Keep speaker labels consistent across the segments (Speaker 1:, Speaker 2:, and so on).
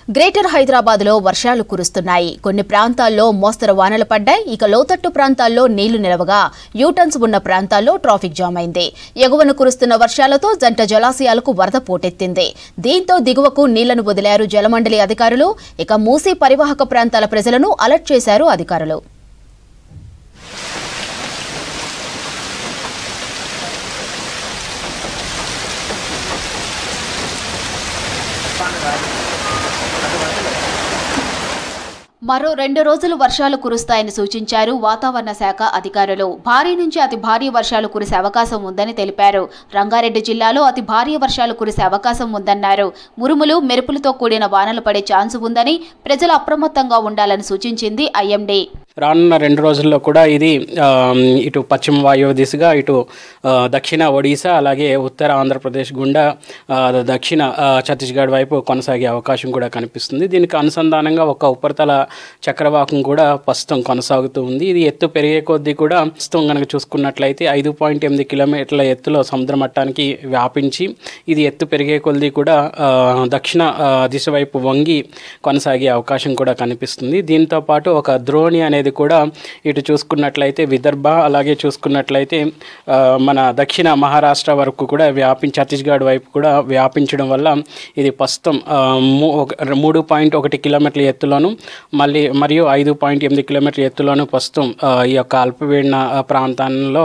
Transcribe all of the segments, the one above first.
Speaker 1: Greater Hyderabad లో వర్షాలు కురుస్తున్నాయి. కొన్ని ప్రాంతాల్లో మోస్తరు వానలు పడ్డాయి. ఇక లోతట్టు ప్రాంతాల్లో నీళ్లు నిలవగా యూటర్న్స్ ఉన్న ప్రాంతాల్లో ట్రాఫిక్ జామ్ అయింది. ఎగువన కురుస్తున్న వర్షాలతో జంట జలాశయాలకు వరద పోటెత్తింది. దీంతో దిగువకు నీళ్లను వదిలారు జలమండలి అధికారులు. ఇక మూసీ పరివాహక ప్రాంతాల ప్రజలను అలర్ట్ చేశారు అధికారులు. మరో 2 రోజులు వర్షాలు కురుస్తాయని సూచించారు వాతావరణ శాఖ అధికారులు. భారీ నుంచి అతి భారీ వర్షాలు కురిసే అవకాశం ఉందని తెలిపారు. రంగారెడ్డి జిల్లాలో అతి భారీ వర్షాలు కురిసే అవకాశం ఉందన్నారు. ఉరుములు మెరుపులతో కూడిన వానలు పడే ఛాన్స్ ఉందని ప్రజలు అప్రమత్తంగా ఉండాలని సూచించింది ఐఎండీ.
Speaker 2: రానున్న 2 రోజుల్లో కూడా ఇది ఇటు పశ్చిమ వాయువ్య దిశగా ఇటు దక్షిణ ఒడిశా అలాగే ఉత్తర ఆంధ్రప్రదేశ్ గుండా దక్షిణ ఛత్తీస్గఢ్ వైపు కొనసాగే అవకాశం కూడా కనిపిస్తుంది. దీనికి అనుసంధానంగా ఒక ఉపరితల చక్రవాకం కూడా ప్రస్తుతం కొనసాగుతూ ఉంది. ఇది ఎత్తు పెరిగే కొద్దీ కూడా ప్రస్తుతం కనుక చూసుకున్నట్లయితే 5.8 కిలోమీటర్ల ఎత్తులో సముద్ర మట్టానికి వ్యాపించి ఇది ఎత్తు పెరిగే కొద్దీ కూడా దక్షిణ దిశ వైపు వంగి కొనసాగే అవకాశం కూడా కనిపిస్తుంది. దీంతో పాటు ఒక ద్రోణి అనేది కూడా ఇటు చూసుకున్నట్లయితే విదర్భ అలాగే చూసుకున్నట్లయితే మన దక్షిణ మహారాష్ట్ర వరకు కూడా ఛత్తీస్గఢ్ వైపు కూడా వ్యాపించడం వల్ల ఇది ప్రస్తుతం 3.1 కిలోమీటర్ల ఎత్తులోను మరియు 5.8 కిలోమీటర్ల ఎత్తులోను ప్రస్తుతం ఈ యొక్క అల్పపీడన ప్రాంతాల్లో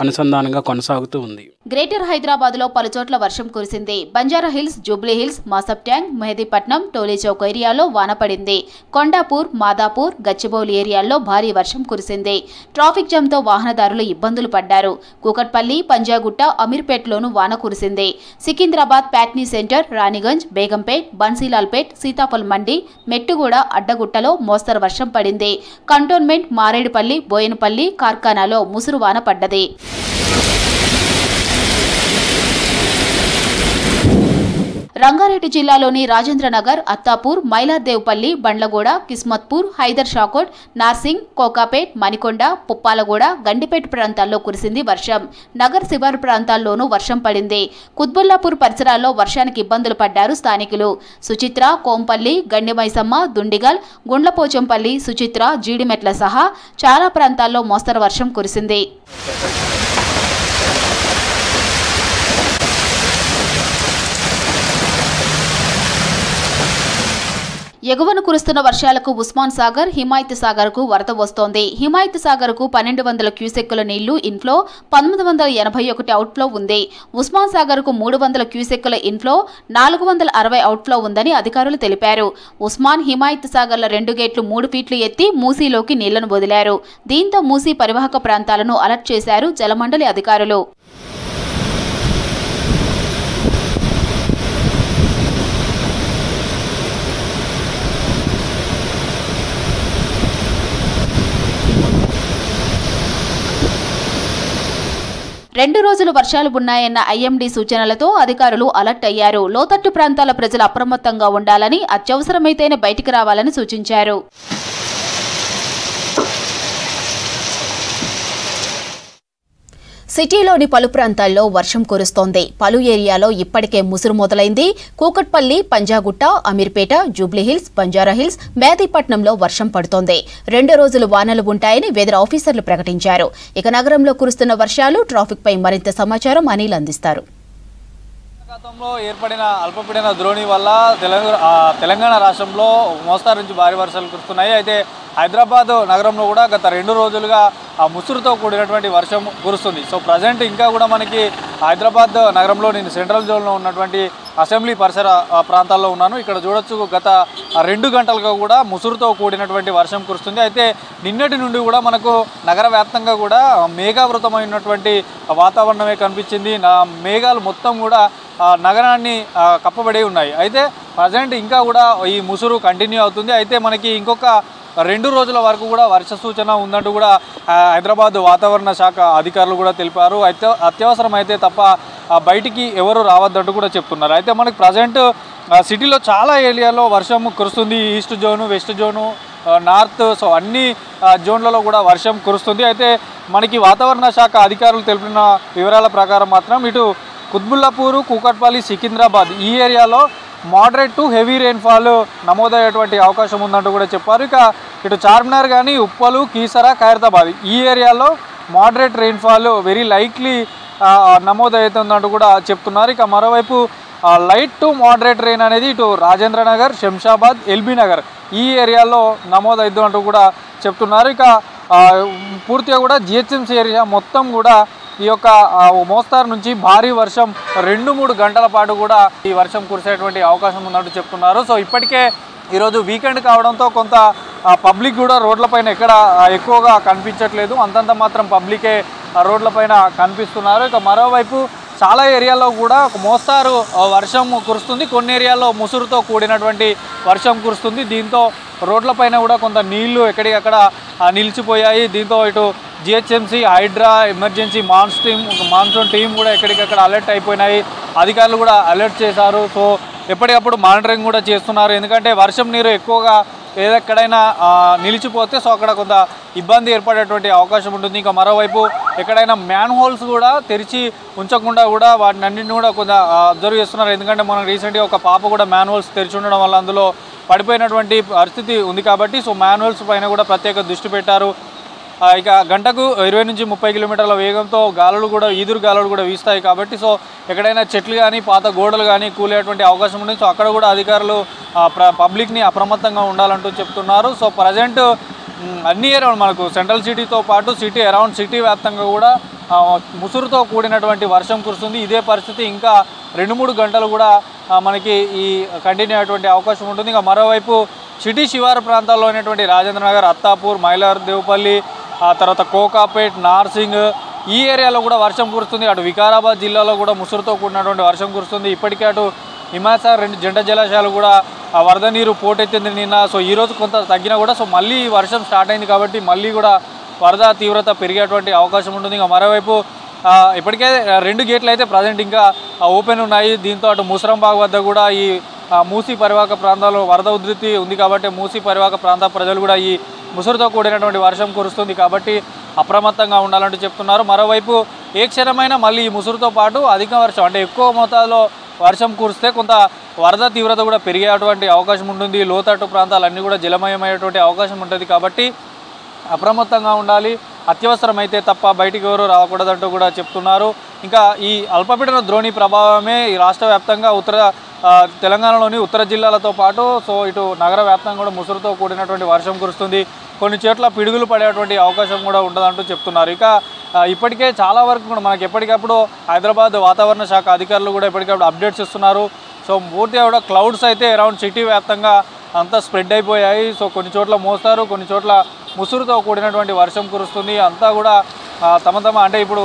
Speaker 2: అనుసంధానంగా కొనసాగుతూ ఉంది.
Speaker 1: గ్రేటర్ హైదరాబాద్ లో పలుచోట్ల వర్షం కురిసింది. బంజారా హిల్స్, జూబ్లీ హిల్స్, మాసబ్ ట్యాంక్, మెహదీపట్నం, టోలీ చౌక్ ఏరియాలో వాన పడింది. కొండాపూర్, మాదాపూర్, గచ్చిబౌలి ఏరియాల్లో భారీ వర్షం కురిసింది. ట్రాఫిక్ జామ్ తో వాహనదారులు ఇబ్బందులు పడ్డారు. కూకట్పల్లి, పంజాగుట్ట, అమీర్పేట్లోనూ వాన కురిసింది. సికింద్రాబాద్, ప్యాట్నీ సెంటర్, రాణిగంజ్, బేగంపేట్, బన్సీలాల్పేట్, సీతాఫల్ మండి, మెట్టుగూడ, అడ్డగుట్టలో మోస్తరు వర్షం పడింది. కంటోన్మెంట్, మారేడుపల్లి, బోయనపల్లి, కార్ఖానాలో ముసురు వాన పడ్డది. రంగారెడ్డి జిల్లాలోని రాజేంద్రనగర్, అత్తాపూర్, మైలార్దేవ్పల్లి, బండ్లగూడ, కిస్మత్పూర్, హైదర్ షాకోట్, నార్సింగ్, కోకాపేట్, మణికొండ, పుప్పాలగూడ, గండిపేట ప్రాంతాల్లో కురిసింది వర్షం. నగర్ శివారు ప్రాంతాల్లోనూ వర్షం పడింది. కుత్బుల్లాపూర్ పరిసరాల్లో వర్షానికి ఇబ్బందులు పడ్డారు స్థానికులు. సుచిత్ర, కోంపల్లి, గండిమైసమ్మ, దుండిగల్, గుండ్లపోచంపల్లి, సుచిత్ర, జీడిమెట్ల సహా చాలా ప్రాంతాల్లో మోస్తరు వర్షం కురిసింది. ఎగువన కురుస్తున్న వర్షాలకు ఉస్మాన్ సాగర్, హిమాయత్ సాగర్ కు వరద వస్తోంది. హిమాయత్ సాగర్ కు 1200 క్యూసెక్కుల నీళ్లు ఇన్ఫ్లో, 1981 అవుట్ఫ్లో ఉంది. ఉస్మాన్ సాగర్ కు 300 క్యూసెక్కుల ఇన్ఫ్లో, 460 అవుట్ఫ్లో ఉందని అధికారులు తెలిపారు. ఉస్మాన్, హిమాయత్ సాగర్ల 2 గేట్లు 3 ఫీట్లు ఎత్తి మూసీలోకి నీళ్లను వదిలారు. దీంతో మూసీ పరివాహక ప్రాంతాలను అలర్ట్ చేశారు జలమండలి అధికారులు. రెండు రోజులు వర్షాలు ఉన్నాయన్న ఐఎండీ సూచనలతో అధికారులు అలర్ట్ అయ్యారు. లోతట్టు ప్రాంతాల ప్రజలు అప్రమత్తంగా ఉండాలని, అత్యవసరమైతేనే బయటికి రావాలని సూచించారు. సిటీలోని పలు ప్రాంతాల్లో వర్షం కురుస్తోంది. పలు ఏరియాలో ఇప్పటికే ముసురు మొదలైంది. కూకట్పల్లి, పంజాగుట్ట, అమీర్పేట, జూబ్లీహిల్స్, బంజారాహిల్స్, మెహదీపట్నంలో వర్షం పడుతోంది. 2 రోజులు వానలు ఉంటాయని వెదర్ ఆఫీసర్లు ప్రకటించారు. ఇక నగరంలో కురుస్తున్న వర్షాలు, ట్రాఫిక్ పై మరింత సమాచారం అనిల్ అందిస్తారు.
Speaker 3: గతంలో ఏర్పడిన అల్పపీడన ద్రోణి వల్ల తెలంగాణ రాష్ట్రంలో మోస్తారు నుంచి భారీ వర్షాలు కురుస్తున్నాయి. అయితే హైదరాబాద్ నగరంలో కూడా గత 2 రోజులుగా ఆ ముసురుతో కూడినటువంటి వర్షం కురుస్తుంది. సో ప్రజెంట్ ఇంకా కూడా మనకి హైదరాబాద్ నగరంలో నేను సెంట్రల్ జోన్లో ఉన్నటువంటి అసెంబ్లీ పరిసర ప్రాంతాల్లో ఉన్నాను. ఇక్కడ చూడొచ్చు గత 2 గంటలుగా కూడా ముసురుతో కూడినటువంటి వర్షం కురుస్తుంది. అయితే నిన్నటి నుండి కూడా మనకు నగర వ్యాప్తంగా కూడా మేఘావృతమైనటువంటి వాతావరణమే కనిపించింది. మేఘాలు మొత్తం కూడా నగరాన్ని కప్పబడి ఉన్నాయి. అయితే ప్రజెంట్ ఇంకా కూడా ఈ ముసురు కంటిన్యూ అవుతుంది. అయితే మనకి ఇంకొక 2 రోజుల వరకు కూడా వర్ష సూచన ఉందంటూ కూడా హైదరాబాద్ వాతావరణ శాఖ అధికారులు కూడా తెలిపారు. అయితే అత్యవసరం అయితే తప్ప బయటికి ఎవరు రావద్దంటూ కూడా చెప్తున్నారు. అయితే మనకి ప్రజెంట్ సిటీలో చాలా ఏరియాలో వర్షం కురుస్తుంది. East zone, west zone, north, so అన్ని జోన్లలో కూడా వర్షం కురుస్తుంది. అయితే మనకి వాతావరణ శాఖ అధికారులు తెలిపిన వివరాల ప్రకారం మాత్రం ఇటు కుత్బుల్లాపూర్, కూకట్పల్లి, సికింద్రాబాద్ ఈ ఏరియాలో మోడరేట్ టు హెవీ రెయిన్ఫాల్ నమోదయ్యేటువంటి అవకాశం ఉందంటూ కూడా చెప్పారు. ఇక ఇటు చార్మినార్ కానీ ఉప్పలు, కీసర, ఖైరతాబాద్ ఈ ఏరియాలో మోడరేట్ రెయిన్ఫాల్ వెరీ లైక్లీ నమోదవుతుందంటూ కూడా చెప్తున్నారు. ఇక మరోవైపు లైట్ టు మోడరేట్ రెయిన్ అనేది ఇటు రాజేంద్రనగర్, శంషాబాద్, ఎల్బీ నగర్ ఈ ఏరియాలో నమోదవుద్దు అంటూ కూడా చెప్తున్నారు. ఇక పూర్తిగా కూడా జిహెచ్ఎంసీ ఏరియా మొత్తం కూడా ఈ యొక్క మోస్తారు నుంచి భారీ వర్షం 2-3 గంటల పాటు కూడా ఈ వర్షం కురిసేటువంటి అవకాశం ఉందంటూ చెప్తున్నారు. సో ఇప్పటికే ఈరోజు వీకెండ్ కావడంతో కొంత పబ్లిక్ కూడా రోడ్లపైన ఎక్కడ ఎక్కువగా కనిపించట్లేదు, అంతంత మాత్రం పబ్లికే రోడ్లపైన కనిపిస్తున్నారు. ఇక మరోవైపు చాలా ఏరియాలో కూడా మోస్తారు వర్షం కురుస్తుంది, కొన్ని ఏరియాల్లో ముసురుతో కూడినటువంటి వర్షం కురుస్తుంది. దీంతో రోడ్లపైన కూడా కొంత నీళ్లు ఎక్కడికక్కడ నిలిచిపోయాయి. దీంతో ఇటు GHMC, Hydraa, emergency monsoon team కూడా ఎక్కడికక్కడ అలర్ట్ అయిపోయినాయి. అధికారులు కూడా అలర్ట్ చేశారు. సో ఎప్పటికప్పుడు మానిటరింగ్ కూడా చేస్తున్నారు. ఎందుకంటే వర్షం నీరు ఎక్కువగా ఎక్కడైనా నిలిచిపోతే సో అక్కడ కొంత ఇబ్బంది ఏర్పడేటువంటి అవకాశం ఉంటుంది. ఇంకా మరోవైపు ఎక్కడైనా మ్యాన్ హోల్స్ కూడా తెరిచి ఉంచకుండా కూడా వాటిని అన్నింటిని కూడా కొంత అబ్జర్వ్ చేస్తున్నారు. ఎందుకంటే మనం రీసెంట్గా ఒక పాప కూడా మ్యాన్ హోల్స్ తెరిచి ఉండడం వల్ల అందులో పడిపోయినటువంటి పరిస్థితి ఉంది కాబట్టి సో మ్యాన్ హోల్స్ పైన కూడా ప్రత్యేక దృష్టి పెట్టారు. ఇక గంటకు 20 నుంచి 30 కిలోమీటర్ల వేగంతో గాలులు కూడా ఈదురు గాలులు కూడా వీస్తాయి కాబట్టి సో ఎక్కడైనా చెట్లు కానీ పాత గోడలు కానీ కూలేటువంటి అవకాశం ఉంది. సో అక్కడ కూడా అధికారులు పబ్లిక్ని అప్రమత్తంగా ఉండాలంటూ చెప్తున్నారు. సో ప్రజెంట్ అన్ని ఏరియాలు మనకు సెంట్రల్ సిటీతో పాటు సిటీ అరౌండ్ సిటీ వ్యాప్తంగా కూడా ముసురుతో కూడినటువంటి వర్షం కురుస్తుంది. ఇదే పరిస్థితి ఇంకా 2-3 గంటలు కూడా మనకి ఈ కంటిన్యూ అయ్యేటువంటి అవకాశం ఉంటుంది. ఇంకా మరోవైపు సిటీ శివారు ప్రాంతాల్లో ఉన్నటువంటి రాజేంద్రనగర్, అత్తాపూర్, మైలార్, దేవపల్లి, ఆ తర్వాత కోకాపేట్, నార్సింగ్ ఈ ఏరియాలో కూడా వర్షం కురుస్తుంది. అటు వికారాబాద్ జిల్లాలో కూడా ముసురుతో కూడినటువంటి వర్షం కురుస్తుంది. ఇప్పటికే అటు హిమాచల్ 2 జంట జలాశయాలు కూడా వరద నీరు పోటెత్తింది నిన్న. సో ఈరోజు కొంత తగ్గినా కూడా సో మళ్ళీ వర్షం స్టార్ట్ అయింది కాబట్టి మళ్ళీ కూడా వరద తీవ్రత పెరిగేటువంటి అవకాశం ఉంటుంది. ఇంకా మరోవైపు ఇప్పటికే 2 గేట్లు అయితే ప్రజెంట్ ఇంకా ఓపెన్ ఉన్నాయి. దీంతో అటు ముసరంబాగ్ వద్ద కూడా ఈ మూసీ పరివాహక ప్రాంతాల్లో వరద ఉధృతి ఉంది కాబట్టి మూసీ పరివాహక ప్రాంత ప్రజలు కూడా ఈ ముసురుతో కూడినటువంటి వర్షం కురుస్తుంది కాబట్టి అప్రమత్తంగా ఉండాలంటూ చెప్తున్నారు. మరోవైపు ఏ క్షణమైనా మళ్ళీ ఈ ముసురుతో పాటు అధిక వర్షం అంటే ఎక్కువ మోతాదులో వర్షం కురిస్తే కొంత వరద తీవ్రత కూడా పెరిగేటువంటి అవకాశం ఉంటుంది. లోతట్టు ప్రాంతాలన్నీ కూడా జలమయమయ్యేటువంటి అవకాశం ఉంటుంది కాబట్టి అప్రమత్తంగా ఉండాలి. అత్యవసరమైతే తప్ప బయటికి ఎవరు రాకూడదంటూ కూడా చెప్తున్నారు. ఇంకా ఈ అల్పపీడన ద్రోణి ప్రభావమే ఈ రాష్ట్ర వ్యాప్తంగా తెలంగాణలోని ఉత్తర జిల్లాలతో పాటు సో ఇటు నగర వ్యాప్తంగా కూడా ముసురుతో కూడినటువంటి వర్షం కురుస్తుంది. కొన్ని చోట్ల పిడుగులు పడేటువంటి అవకాశం కూడా ఉంటుందంటూ చెప్తున్నారు. ఇక ఇప్పటికే చాలా వరకు కూడా మనకి ఎప్పటికప్పుడు హైదరాబాద్ వాతావరణ శాఖ అధికారులు కూడా ఎప్పటికప్పుడు అప్డేట్స్ ఇస్తున్నారు. సో పూర్తిగా కూడా క్లౌడ్స్ అయితే అరౌండ్ సిటీ వ్యాప్తంగా అంతా స్ప్రెడ్ అయిపోయాయి. సో కొన్ని చోట్ల మోస్తారు, కొన్ని చోట్ల ముసురుతో కూడినటువంటి వర్షం కురుస్తుంది. అంతా కూడా తమ అంటే ఇప్పుడు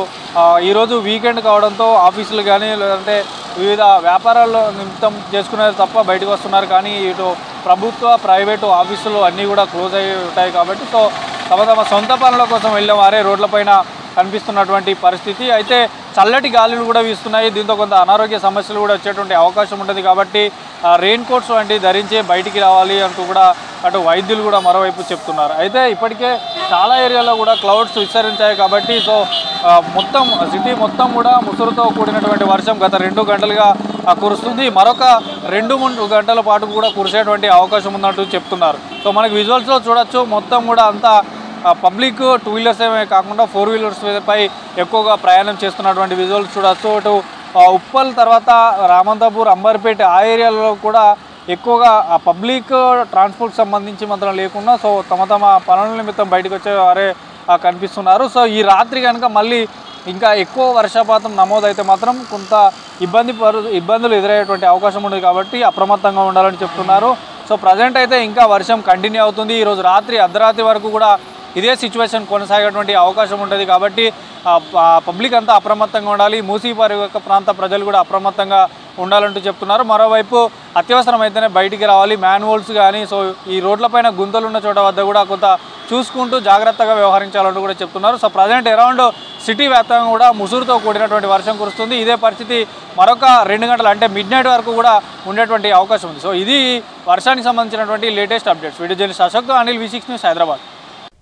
Speaker 3: ఈరోజు వీకెండ్ కావడంతో ఆఫీసులు కానీ లేదంటే వివిధ వ్యాపారాల్లో నిమిత్తం చేసుకునేది తప్ప బయటకు వస్తున్నారు. కానీ ఇటు ప్రభుత్వ ప్రైవేటు ఆఫీసులు అన్నీ కూడా క్లోజ్ అయ్యి ఉంటాయి కాబట్టి సో తమ సొంత పనుల కోసం వెళ్ళే వారే రోడ్లపైన కనిపిస్తున్నటువంటి పరిస్థితి. అయితే చల్లటి గాలులు కూడా వీస్తున్నాయి. దీంతో కొంత అనారోగ్య సమస్యలు కూడా వచ్చేటువంటి అవకాశం ఉంటుంది కాబట్టి రెయిన్ కోట్స్ వంటివి ధరించే బయటికి రావాలి అంటూ కూడా అటు వైద్యులు కూడా మరోవైపు చెప్తున్నారు. అయితే ఇప్పటికే చాలా ఏరియాలో కూడా క్లౌడ్స్ విస్తరించాయి కాబట్టి సో మొత్తం సిటీ మొత్తం కూడా ముసురుతో కూడినటువంటి వర్షం గత 2 గంటలుగా కురుస్తుంది. మరొక 2-3 గంటల పాటు కూడా కురిసేటువంటి అవకాశం ఉందంటూ చెప్తున్నారు. సో మనకి విజువల్స్లో చూడొచ్చు మొత్తం కూడా అంతా పబ్లిక్ 2 వీలర్స్ ఏమే కాకుండా 4 వీలర్స్ పై ఎక్కువగా ప్రయాణం చేస్తున్నటువంటి విజువల్స్ చూడొచ్చు. అటు ఉప్పల్ తర్వాత రామంతాపూర్, అంబర్పేట ఆ ఏరియాలో కూడా ఎక్కువగా పబ్లిక్ ట్రాన్స్పోర్ట్ సంబంధించి మాత్రం లేకుండా సో తమ పనుల నిమిత్తం బయటకు వచ్చే వారే కనిపిస్తున్నారు. సో ఈ రాత్రి కనుక మళ్ళీ ఇంకా ఎక్కువ వర్షపాతం నమోదైతే మాత్రం కొంత ఇబ్బందులు ఎదురయ్యేటువంటి అవకాశం ఉంది కాబట్టి అప్రమత్తంగా ఉండాలని చెప్తున్నారు. సో ప్రజెంట్ అయితే ఇంకా వర్షం కంటిన్యూ అవుతుంది. ఈరోజు అర్ధరాత్రి వరకు కూడా ఇదే సిచ్యువేషన్ కొనసాగేటువంటి అవకాశం ఉంటుంది కాబట్టి పబ్లిక్ అంతా అప్రమత్తంగా ఉండాలి. మూసీ పరివాహక ప్రాంత ప్రజలు కూడా అప్రమత్తంగా ఉండాలంటూ చెప్తున్నారు. మరోవైపు అత్యవసరమైతేనే బయటికి రావాలి. మ్యాన్హోల్స్ కానీ సో ఈ రోడ్లపైన గుంతలు ఉన్న చోట వద్ద కూడా కొంత చూసుకుంటూ జాగ్రత్తగా వ్యవహరించాలంటూ కూడా చెప్తున్నారు. సో ప్రజెంట్ అరౌండ్ సిటీ వ్యాప్తంగా కూడా ముసురుతో కూడినటువంటి వర్షం కురుస్తుంది. ఇదే పరిస్థితి మరొక 2 గంటలు అంటే మిడ్ నైట్ వరకు కూడా ఉండేటువంటి అవకాశం ఉంది. సో ఇది వర్షానికి సంబంధించినటువంటి లేటెస్ట్ అప్డేట్స్. వీడియో జర్నలిస్ట్ అశోక్తో అనిల్, V6 న్యూస్, హైదరాబాద్.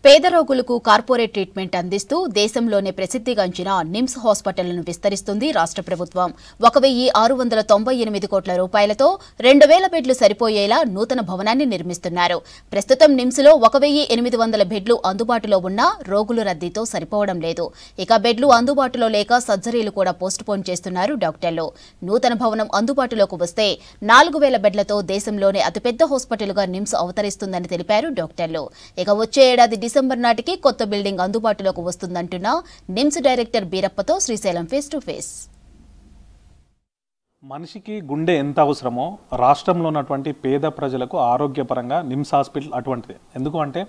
Speaker 1: పేద రోగులకు కార్పొరేట్ ట్రీట్మెంట్ అందిస్తూ దేశంలోనే ప్రసిద్ధిగాంచిన నిమ్స్ హాస్పిటల్ను విస్తరిస్తుంది రాష్ట్ర ప్రభుత్వం. 1,698 కోట్ల రూపాయలతో 2,000 బెడ్లు సరిపోయేలా నూతన భవనాన్ని నిర్మిస్తున్నారు. ప్రస్తుతం నిమ్స్లో 1,800 బెడ్లు అందుబాటులో ఉన్నా రోగుల రద్దీతో సరిపోవడం లేదు. ఇక బెడ్లు అందుబాటులో లేక సర్జరీలు కూడా పోస్టుపోన్ చేస్తున్నారు డాక్టర్లు. నూతన భవనం అందుబాటులోకి వస్తే 4,000 బెడ్లతో దేశంలోనే అతిపెద్ద హాస్పిటల్గా నిమ్స్ అవతరిస్తుందని తెలిపారు డాక్టర్లు. ఇక వచ్చే ఏడాది డిసెంబర్ నాటికి కొత్త బిల్డింగ్ అందుబాటులోకి వస్తుందంటున్న నిమ్స్ డైరెక్టర్ బీరప్పతో శ్రీశైలం ఫేస్ టు ఫేస్.
Speaker 4: మనిషికి గుండె ఎంత అవసరమో రాష్ట్రంలో ఉన్నటువంటి పేద ప్రజలకు ఆరోగ్యపరంగా నిమ్స్ హాస్పిటల్ అటువంటిది. ఎందుకు అంటే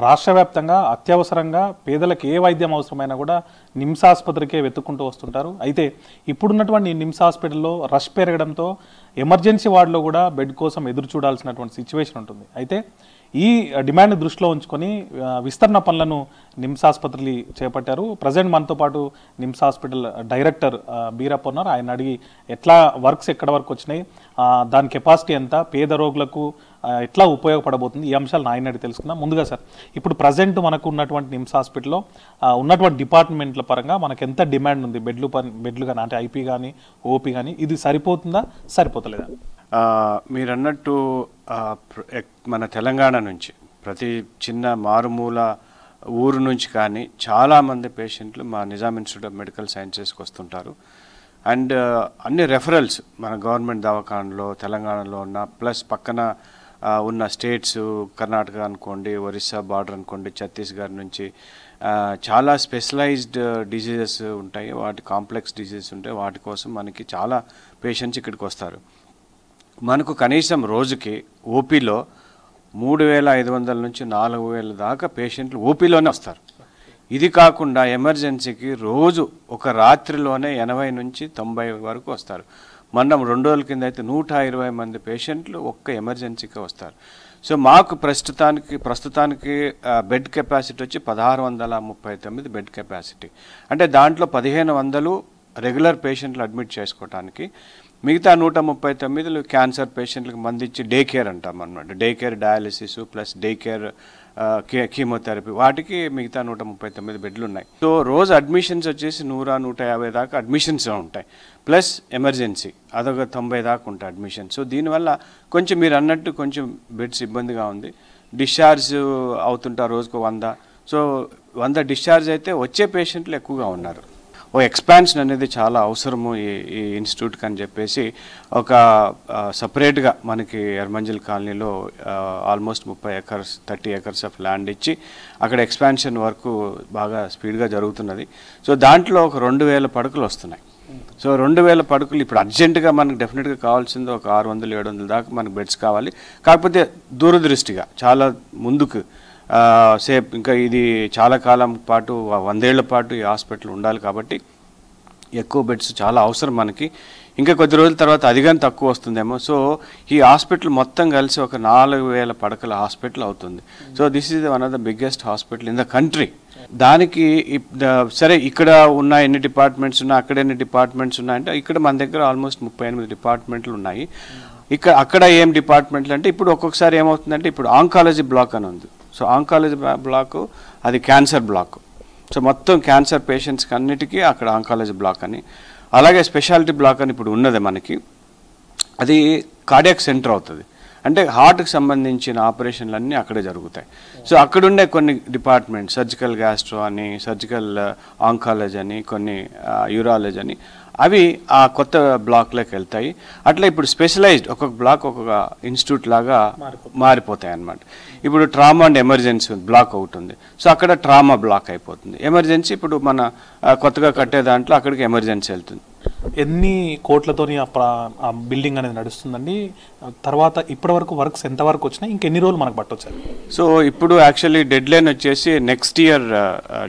Speaker 4: రాష్ట్ర వ్యాప్తంగా అత్యవసరంగా పేదలకు ఏ వైద్యం అవసరమైనా కూడా నిమ్స్ ఆసుపత్రికే వెతుక్కుంటూ వస్తుంటారు. అయితే ఇప్పుడున్నటువంటి నిమ్స్ హాస్పిటల్లో రష్ పెరగడంతో ఎమర్జెన్సీ వార్డులో కూడా బెడ్ కోసం ఎదురు చూడాల్సినటువంటి సిచ్యువేషన్ ఉంటుంది. అయితే ఈ డిమాండ్ దృష్టిలో ఉంచుకొని విస్తరణ పనులను నిమ్స్ ఆసుపత్రి చేపట్టారు. ప్రజెంట్ మనతో పాటు నిమ్స్ హాస్పిటల్ డైరెక్టర్ బీరప్ప ఉన్నారు. ఆయన అడిగి ఎట్లా వర్క్స్ ఎక్కడ వరకు వచ్చినాయి, దాని కెపాసిటీ ఎంత, పేద రోగులకు ఎట్లా ఉపయోగపడబోతుంది, ఈ అంశాలను ఆయన అడిగి తెలుసుకుందాం. ముందుగా సార్, ఇప్పుడు ప్రజెంట్ మనకు ఉన్నటువంటి నిమ్స్ హాస్పిటల్లో ఉన్నటువంటి డిపార్ట్మెంట్ల పరంగా మనకు ఎంత డిమాండ్ ఉంది, బెడ్లు కానీ అంటే ఐపీ కానీ ఓపీ కానీ, ఇది సరిపోతుందా సరిపోతలేదా?
Speaker 5: మీరు అన్నట్టు మన తెలంగాణ నుంచి ప్రతి చిన్న మారుమూల ఊరు నుంచి కానీ చాలామంది పేషెంట్లు మా నిజాం ఇన్స్టిట్యూట్ ఆఫ్ మెడికల్ సైన్సెస్కి వస్తుంటారు. అండ్ అన్ని రెఫరల్స్ మన గవర్నమెంట్ దవాఖానలో తెలంగాణలో ఉన్న ప్లస్ పక్కన ఉన్న స్టేట్స్ కర్ణాటక అనుకోండి, ఒరిస్సా బార్డర్ అనుకోండి, ఛత్తీస్గఢ్ నుంచి చాలా స్పెషలైజ్డ్ డిసీజెస్ ఉంటాయి, వాటి కాంప్లెక్స్ డిసీజెస్ ఉంటాయి. వాటి కోసం మనకి చాలా పేషెంట్స్ ఇక్కడికి వస్తారు. మనకు కనీసం రోజుకి ఓపీలో 3,500 నుంచి 4,000 దాకా పేషెంట్లు ఓపీలోనే వస్తారు. ఇది కాకుండా ఎమర్జెన్సీకి రోజు ఒక రాత్రిలోనే 80 నుంచి 90 వరకు వస్తారు. మొన్న 2 రోజుల కింద అయితే 120 మంది పేషెంట్లు ఒక్క ఎమర్జెన్సీకి వస్తారు. సో మాకు ప్రస్తుతానికి బెడ్ కెపాసిటీ వచ్చి 1,639 బెడ్ కెపాసిటీ. అంటే దాంట్లో 1,500 రెగ్యులర్ పేషెంట్లు అడ్మిట్ చేసుకోవడానికి, మిగతా 139 క్యాన్సర్ పేషెంట్లకు మందించి డే కేర్ అంటాం అన్నమాట. Day care dialysis plus day care chemotherapy, వాటికి మిగతా 139 బెడ్లు ఉన్నాయి. సో రోజు అడ్మిషన్స్ వచ్చేసి 100-150 దాకా అడ్మిషన్స్ ఉంటాయి. ప్లస్ ఎమర్జెన్సీ అదొక 90 దాకా ఉంటాయి అడ్మిషన్. సో దీనివల్ల కొంచెం మీరు అన్నట్టు కొంచెం బెడ్స్ ఇబ్బందిగా ఉంది. డిశ్చార్జ్ అవుతుంటారు రోజుకు 100. సో 100 డిశ్చార్జ్ అయితే వచ్చే పేషెంట్లు ఎక్కువగా ఉన్నారు. ఓ ఎక్స్పాన్షన్ అనేది చాలా అవసరము ఈ ఇన్స్టిట్యూట్కి అని చెప్పేసి ఒక సపరేట్గా మనకి ఎర్మంజిల్ కాలనీలో ఆల్మోస్ట్ 30 acres ఆఫ్ ల్యాండ్ ఇచ్చి అక్కడ ఎక్స్పాన్షన్ వర్క్ బాగా స్పీడ్గా జరుగుతున్నది. సో దాంట్లో ఒక 2,000 పడకలు వస్తున్నాయి. సో 2,000 పడకలు ఇప్పుడు అర్జెంటుగా మనకు డెఫినెట్గా కావాల్సింది ఒక 600-700 దాకా మనకు బెడ్స్ కావాలి. కాకపోతే దూరదృష్టిగా చాలా ముందుకు సేపు ఇంకా ఇది చాలా కాలం పాటు 100 ఏళ్ల పాటు ఈ హాస్పిటల్ ఉండాలి కాబట్టి ఎక్కువ బెడ్స్ చాలా అవసరం మనకి. ఇంకా కొద్ది రోజుల తర్వాత అది కానీ తక్కువ వస్తుందేమో. సో ఈ హాస్పిటల్ మొత్తం కలిసి ఒక 4,000 పడకల హాస్పిటల్ అవుతుంది. So this is one of the biggest hospital in the country. దానికి సరే ఇక్కడ ఉన్న ఎన్ని డిపార్ట్మెంట్స్ ఉన్నాయి, అక్కడ ఎన్ని డిపార్ట్మెంట్స్ ఉన్నాయంటే ఇక్కడ మన దగ్గర ఆల్మోస్ట్ 38 డిపార్ట్మెంట్లు ఉన్నాయి. అక్కడ ఏం డిపార్ట్మెంట్లు అంటే ఇప్పుడు ఒక్కొక్కసారి ఏమవుతుందంటే ఇప్పుడు ఆంకాలజీ బ్లాక్ అని ఉంది. సో ఆంకాలజీ బ్లాక్ అది క్యాన్సర్ బ్లాక్. సో మొత్తం క్యాన్సర్ పేషెంట్స్కి అన్నిటికీ అక్కడ ఆంకాలజీ బ్లాక్ అని, అలాగే స్పెషాలిటీ బ్లాక్ అని ఇప్పుడు ఉన్నది మనకి. అది కార్డియాక్ సెంటర్ అవుతుంది. అంటే హార్ట్కి సంబంధించిన ఆపరేషన్లు అన్నీ అక్కడే జరుగుతాయి. సో అక్కడుండే కొన్ని డిపార్ట్మెంట్ సర్జికల్ గ్యాస్ట్రో అని, సర్జికల్ ఆంకాలజీ అని, కొన్ని యూరాలజీ అని, అవి ఆ కొత్త బ్లాక్లోకి వెళ్తాయి. అట్లా ఇప్పుడు స్పెషలైజ్డ్ ఒక్కొక్క బ్లాక్ ఒక్కొక్క ఇన్స్టిట్యూట్ లాగా మారిపోతాయి అన్నమాట. ఇప్పుడు ట్రామా అండ్ ఎమర్జెన్సీ బ్లాక్ ఒకటి ఉంది. సో అక్కడ ట్రామా బ్లాక్ అయిపోతుంది. ఎమర్జెన్సీ ఇప్పుడు మన కొత్తగా కట్టే దాంట్లో అక్కడికి ఎమర్జెన్సీ వెళ్తుంది.
Speaker 4: ఎన్ని కోట్లతోని ఆ బిల్డింగ్ అనేది నడుస్తుందండి? తర్వాత ఇప్పటి వరకు వర్క్స్ ఎంతవరకు వచ్చినాయి, ఇంకెన్ని రోజులు మనకు పట్టొచ్చారు?
Speaker 5: సో ఇప్పుడు యాక్చువల్లీ డెడ్ లైన్ వచ్చేసి నెక్స్ట్ ఇయర్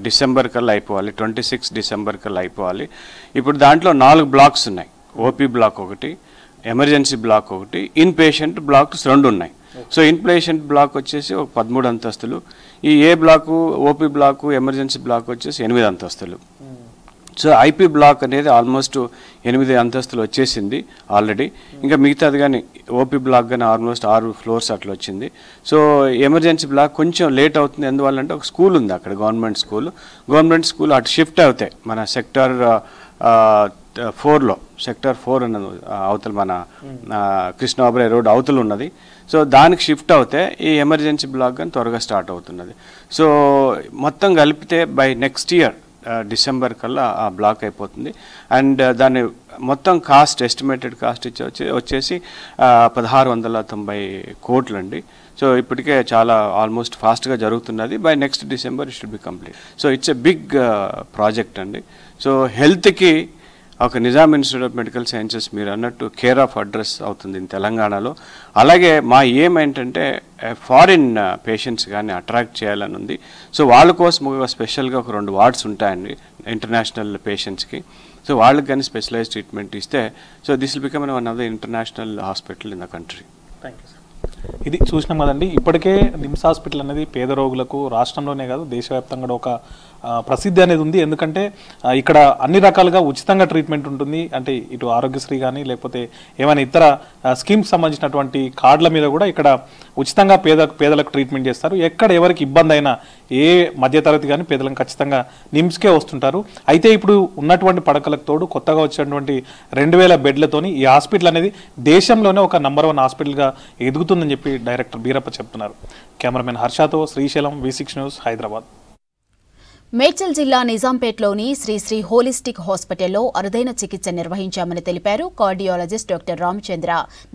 Speaker 5: డిసెంబర్ కల్లా అయిపోవాలి, 26 డిసెంబర్ కల్లా అయిపోవాలి. ఇప్పుడు దాంట్లో 4 బ్లాక్స్ ఉన్నాయి. ఓపీ బ్లాక్ ఒకటి, ఎమర్జెన్సీ బ్లాక్ ఒకటి, ఇన్ పేషెంట్ బ్లాక్స్ 2 ఉన్నాయి. సో ఇన్ పేషెంట్ బ్లాక్ వచ్చేసి ఒక 13 అంతస్తులు, ఈ A block OP block emergency block వచ్చేసి 8 అంతస్తులు. సో ఐపీ బ్లాక్ అనేది ఆల్మోస్ట్ 8 అంతస్తులు వచ్చేసింది ఆల్రెడీ. ఇంకా మిగతాది కానీ ఓపీ బ్లాక్ కానీ ఆల్మోస్ట్ 6 ఫ్లోర్స్ అట్లా వచ్చింది. సో ఎమర్జెన్సీ బ్లాక్ కొంచెం లేట్ అవుతుంది. ఎందువల్లంటే ఒక స్కూల్ ఉంది అక్కడ, గవర్నమెంట్ స్కూల్ అటు షిఫ్ట్ అవుతాయి. మన సెక్టర్ 4లో, సెక్టర్ 4 అన్నది అవతల మన కృష్ణాబరాయ్ రోడ్ అవతల ఉన్నది. సో దానికి షిఫ్ట్ అవుతే ఈ ఎమర్జెన్సీ బ్లాక్ కానీ త్వరగా స్టార్ట్ అవుతున్నది. సో మొత్తం కలిపితే బై నెక్స్ట్ ఇయర్ డిసెంబర్ కల్లా ఆ బ్లాక్ అయిపోతుంది. అండ్ దాని మొత్తం కాస్ట్, ఎస్టిమేటెడ్ కాస్ట్ వచ్చేసి 1690 కోట్లండి. సో ఇప్పటికే చాలా ఆల్మోస్ట్ ఫాస్ట్గా జరుగుతున్నది. By next December it should be complete. So it's a big project అండి. సో హెల్త్కి ఒక Nizam Institute of Medical Sciences మీరు అన్నట్టు కేర్ ఆఫ్ అడ్రస్ అవుతుంది తెలంగాణలో. అలాగే మా ఏంటంటే ఫారిన్ పేషెంట్స్ కానీ అట్రాక్ట్ చేయాలని ఉంది. సో వాళ్ళ కోసం స్పెషల్గా ఒక 2 వార్డ్స్ ఉంటాయండి ఇంటర్నేషనల్ పేషెంట్స్కి. సో వాళ్ళకి కానీ స్పెషలైజ్డ్ ట్రీట్మెంట్ ఇస్తే so this will become one of the international hospital in the country.
Speaker 4: Thank you sir. ఇది చూసినాం కదండి, ఇప్పటికే నిమ్స్ హాస్పిటల్ అనేది పేద రోగులకు రాష్ట్రంలోనే కాదు దేశవ్యాప్తంగా ఒక ప్రసిద్ధి అనేది ఉంది. ఎందుకంటే ఇక్కడ అన్ని రకాలుగా ఉచితంగా ట్రీట్మెంట్ ఉంటుంది. అంటే ఇటు ఆరోగ్యశ్రీ కానీ లేకపోతే ఏమైనా ఇతర స్కీమ్స్ సంబంధించినటువంటి కార్డుల మీద కూడా ఇక్కడ ఉచితంగా పేదలకు ట్రీట్మెంట్ చేస్తారు. ఎక్కడ ఎవరికి ఇబ్బంది అయినా ఏ మధ్యతరగతి కానీ పేదలకు ఖచ్చితంగా నిమ్స్కే వస్తుంటారు. అయితే ఇప్పుడు ఉన్నటువంటి పడకలకు తోడు కొత్తగా వచ్చినటువంటి 2000 బెడ్లతోని ఈ హాస్పిటల్ అనేది దేశంలోనే ఒక నంబర్ 1 హాస్పిటల్గా ఎదుగుతుందని చెప్పి డైరెక్టర్ బీరప్ప చెప్తున్నారు. కెమెరామెన్ హర్షతో శ్రీశైలం, V6 న్యూస్, హైదరాబాద్.
Speaker 1: మేడ్చల్ జిల్లా నిజాంపేట్లోని శ్రీ హోలిస్టిక్ హాస్పిటల్లో అరుదైన చికిత్స నిర్వహించామని తెలిపారు కార్డియాలజిస్ట్ డాక్టర్ రామచంద్ర.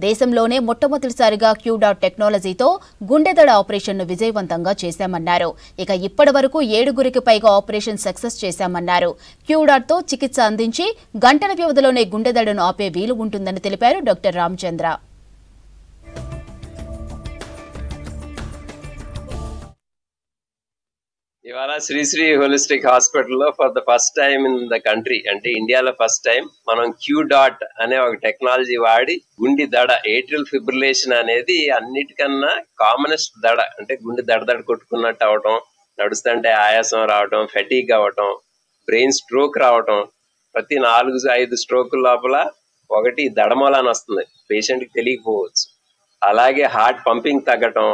Speaker 1: దేశంలోనే మొట్టమొదటిసారిగా క్యూడాట్ టెక్నాలజీతో గుండెదడ ఆపరేషన్ను విజయవంతంగా చేశామన్నారు. ఇక ఇప్పటి వరకు 7గురికి పైగా ఆపరేషన్ సక్సెస్ చేశామన్నారు. క్యూడాట్తో చికిత్స అందించి గంటల వ్యవధిలోనే గుండెదడను ఆపే వీలు ఉంటుందని తెలిపారు డాక్టర్ రామచంద్ర.
Speaker 6: ఇవాళ శ్రీ హోలిస్టిక్ హాస్పిటల్లో for the first time in the country, అంటే ఇండియాలో ఫస్ట్ టైం మనం క్యూడాట్ అనే ఒక టెక్నాలజీ వాడి గుండె దడ, ఏట్రియల్ ఫిబ్రిలేషన్ అనేది అన్నిటికన్నా కామనెస్ట్ దడ. అంటే గుండె దడ కొట్టుకున్నట్టు అవటం, నడుస్తుంటే ఆయాసం రావటం, ఫెటీగ్ అవ్వటం, బ్రెయిన్ స్ట్రోక్ రావటం. ప్రతి 4-5 స్ట్రోకుల లోపల ఒకటి దడమూలాన్ని వస్తుంది, పేషెంట్కి తెలియకపోవచ్చు. అలాగే హార్ట్ పంపింగ్ తగ్గటం,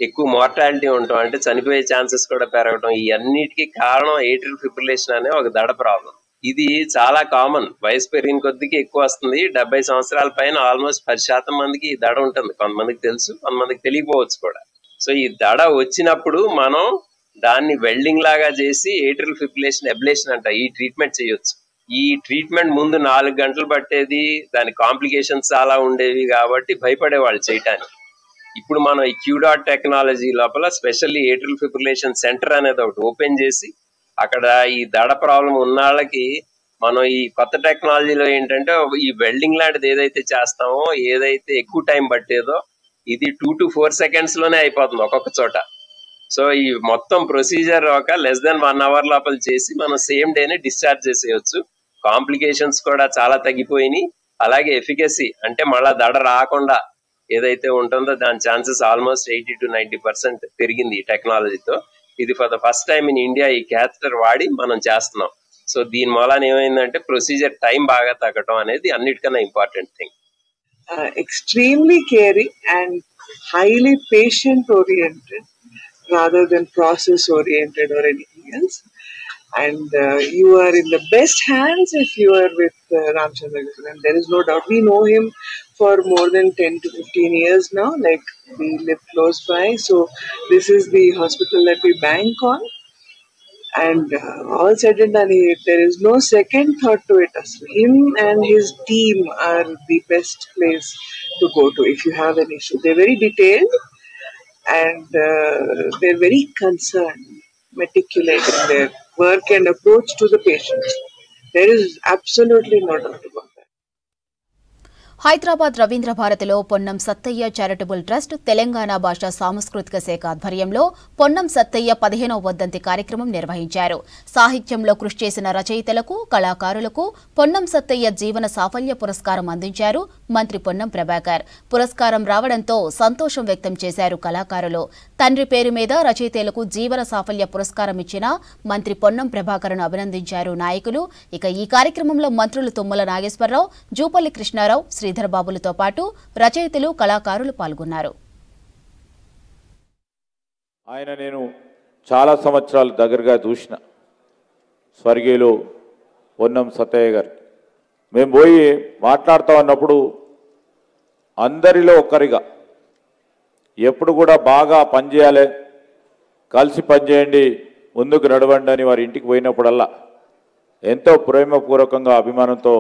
Speaker 6: ఎక్కువ మార్టాలిటీ ఉండటం, అంటే చనిపోయే ఛాన్సెస్ కూడా పెరగటం. ఈ అన్నిటికీ కారణం ఏట్రియల్ ఫిబ్రిలేషన్ అనే ఒక దడ ప్రాబ్లం. ఇది చాలా కామన్, వయసు పెరిగిన కొద్దికి ఎక్కువ వస్తుంది. 70 సంవత్సరాల పైన ఆల్మోస్ట్ 10% మందికి ఈ దడ ఉంటుంది. కొంతమందికి తెలుసు, కొంతమందికి తెలియకపోవచ్చు కూడా. సో ఈ దడ వచ్చినప్పుడు మనం దాన్ని వెల్డింగ్ లాగా చేసి ఏట్రియల్ ఫిబ్రిలేషన్ అబ్లేషన్ అంట ఈ ట్రీట్మెంట్ చేయొచ్చు. ఈ ట్రీట్మెంట్ ముందు 4 గంటలు పట్టేది, దాని కాంప్లికేషన్స్ చాలా ఉండేవి కాబట్టి భయపడేవాళ్ళు చేయటానికి. ఇప్పుడు మనం ఈ క్యూడాట్ టెక్నాలజీ లోపల స్పెషల్లీ ఏట్రియల్ ఫిబ్రిలేషన్ సెంటర్ అనేది ఒకటి ఓపెన్ చేసి అక్కడ ఈ దడ ప్రాబ్లం ఉన్న వాళ్ళకి మనం ఈ కొత్త టెక్నాలజీలో ఏంటంటే ఈ వెల్డింగ్ లాంటిది ఏదైతే చేస్తామో, ఏదైతే ఎక్కువ టైం పట్టేదో ఇది 2 to 4 సెకండ్స్ లోనే అయిపోతుంది ఒక్కొక్క చోట. సో ఈ మొత్తం ప్రొసీజర్ ఒక less than 1 hour లోపల చేసి మనం సేమ్ డేనే డిశ్చార్జ్ చేసేయచ్చు. కాంప్లికేషన్స్ కూడా చాలా తగ్గిపోయినాయి. అలాగే ఎఫికసీ అంటే మళ్ళా దడ రాకుండా ఏదైతే ఉంటుందో దాని ఛాన్సెస్ ఆల్మోస్ట్ 80 to 90% పెరిగింది ఈ టెక్నాలజీతో. ఇది for the first time in India ఈ క్యాథెటర్ వాడి మనం చేస్తున్నాం. సో దీని మూలాన ఏమైందంటే ప్రొసీజర్ టైం బాగా తగ్గటం అనేది అన్నిటికన్నా important thing.
Speaker 7: Extremely caring and highly patient oriented rather than process oriented or anything else. And you are in the best hands if you are with Ramchandra Garu, and there is no doubt. We know him for more than 10 to 15 years now, like we live close by. So this is the hospital that we bank on. And all said and done, there is no second thought to it. Him and his team are the best place to go to if you have an issue. They're very detailed and they're very concerned, meticulous in their work and approach to the patient. There is absolutely no doubt about that.
Speaker 1: Hyderabad Ravindra భారతిలో Ponnam Sattaiah charitable trust Telangana భాషా సాంస్కృతిక శాఖ ఆధ్వర్యంలో పొన్నం సత్తయ్య 15వ వర్ధంతి కార్యక్రమం నిర్వహించారు. సాహిత్యంలో కృషి చేసిన రచయితలకు, కళాకారులకు పొన్నం సత్తయ్య జీవన సాఫల్య పురస్కారం అందించారు మంత్రి పొన్నం ప్రభాకర్. పురస్కారం రావడంతో సంతోషం వ్యక్తం చేశారు కళాకారులు. తండ్రి పేరు మీద రచయితలకు జీవన సాఫల్య పురస్కారం ఇచ్చిన మంత్రి పొన్నం ప్రభాకర్ను అభినందించారు నాయకులు. ఇక ఈ కార్యక్రమంలో మంత్రులు తుమ్మల నాగేశ్వరరావు, జూపల్లి కృష్ణారావు, శ్రీధర్ బాబులతో పాటు రచయితలు, కళాకారులు పాల్గొన్నారు.
Speaker 8: ఆయన నేను చాలా సంవత్సరాలు దగ్గరగా చూసిన స్వర్గీయులు పొన్నం సత్తయ్య గారు. మేము పోయి మాట్లాడుతూ ఉన్నప్పుడు అందరిలో ఒక్కరిగా ఎప్పుడు కూడా బాగా పనిచేయాలి, కలిసి పనిచేయండి, ముందుకు నడవండి అని వారి ఇంటికి పోయినప్పుడల్లా ఎంతో ప్రేమపూర్వకంగా అభిమానంతో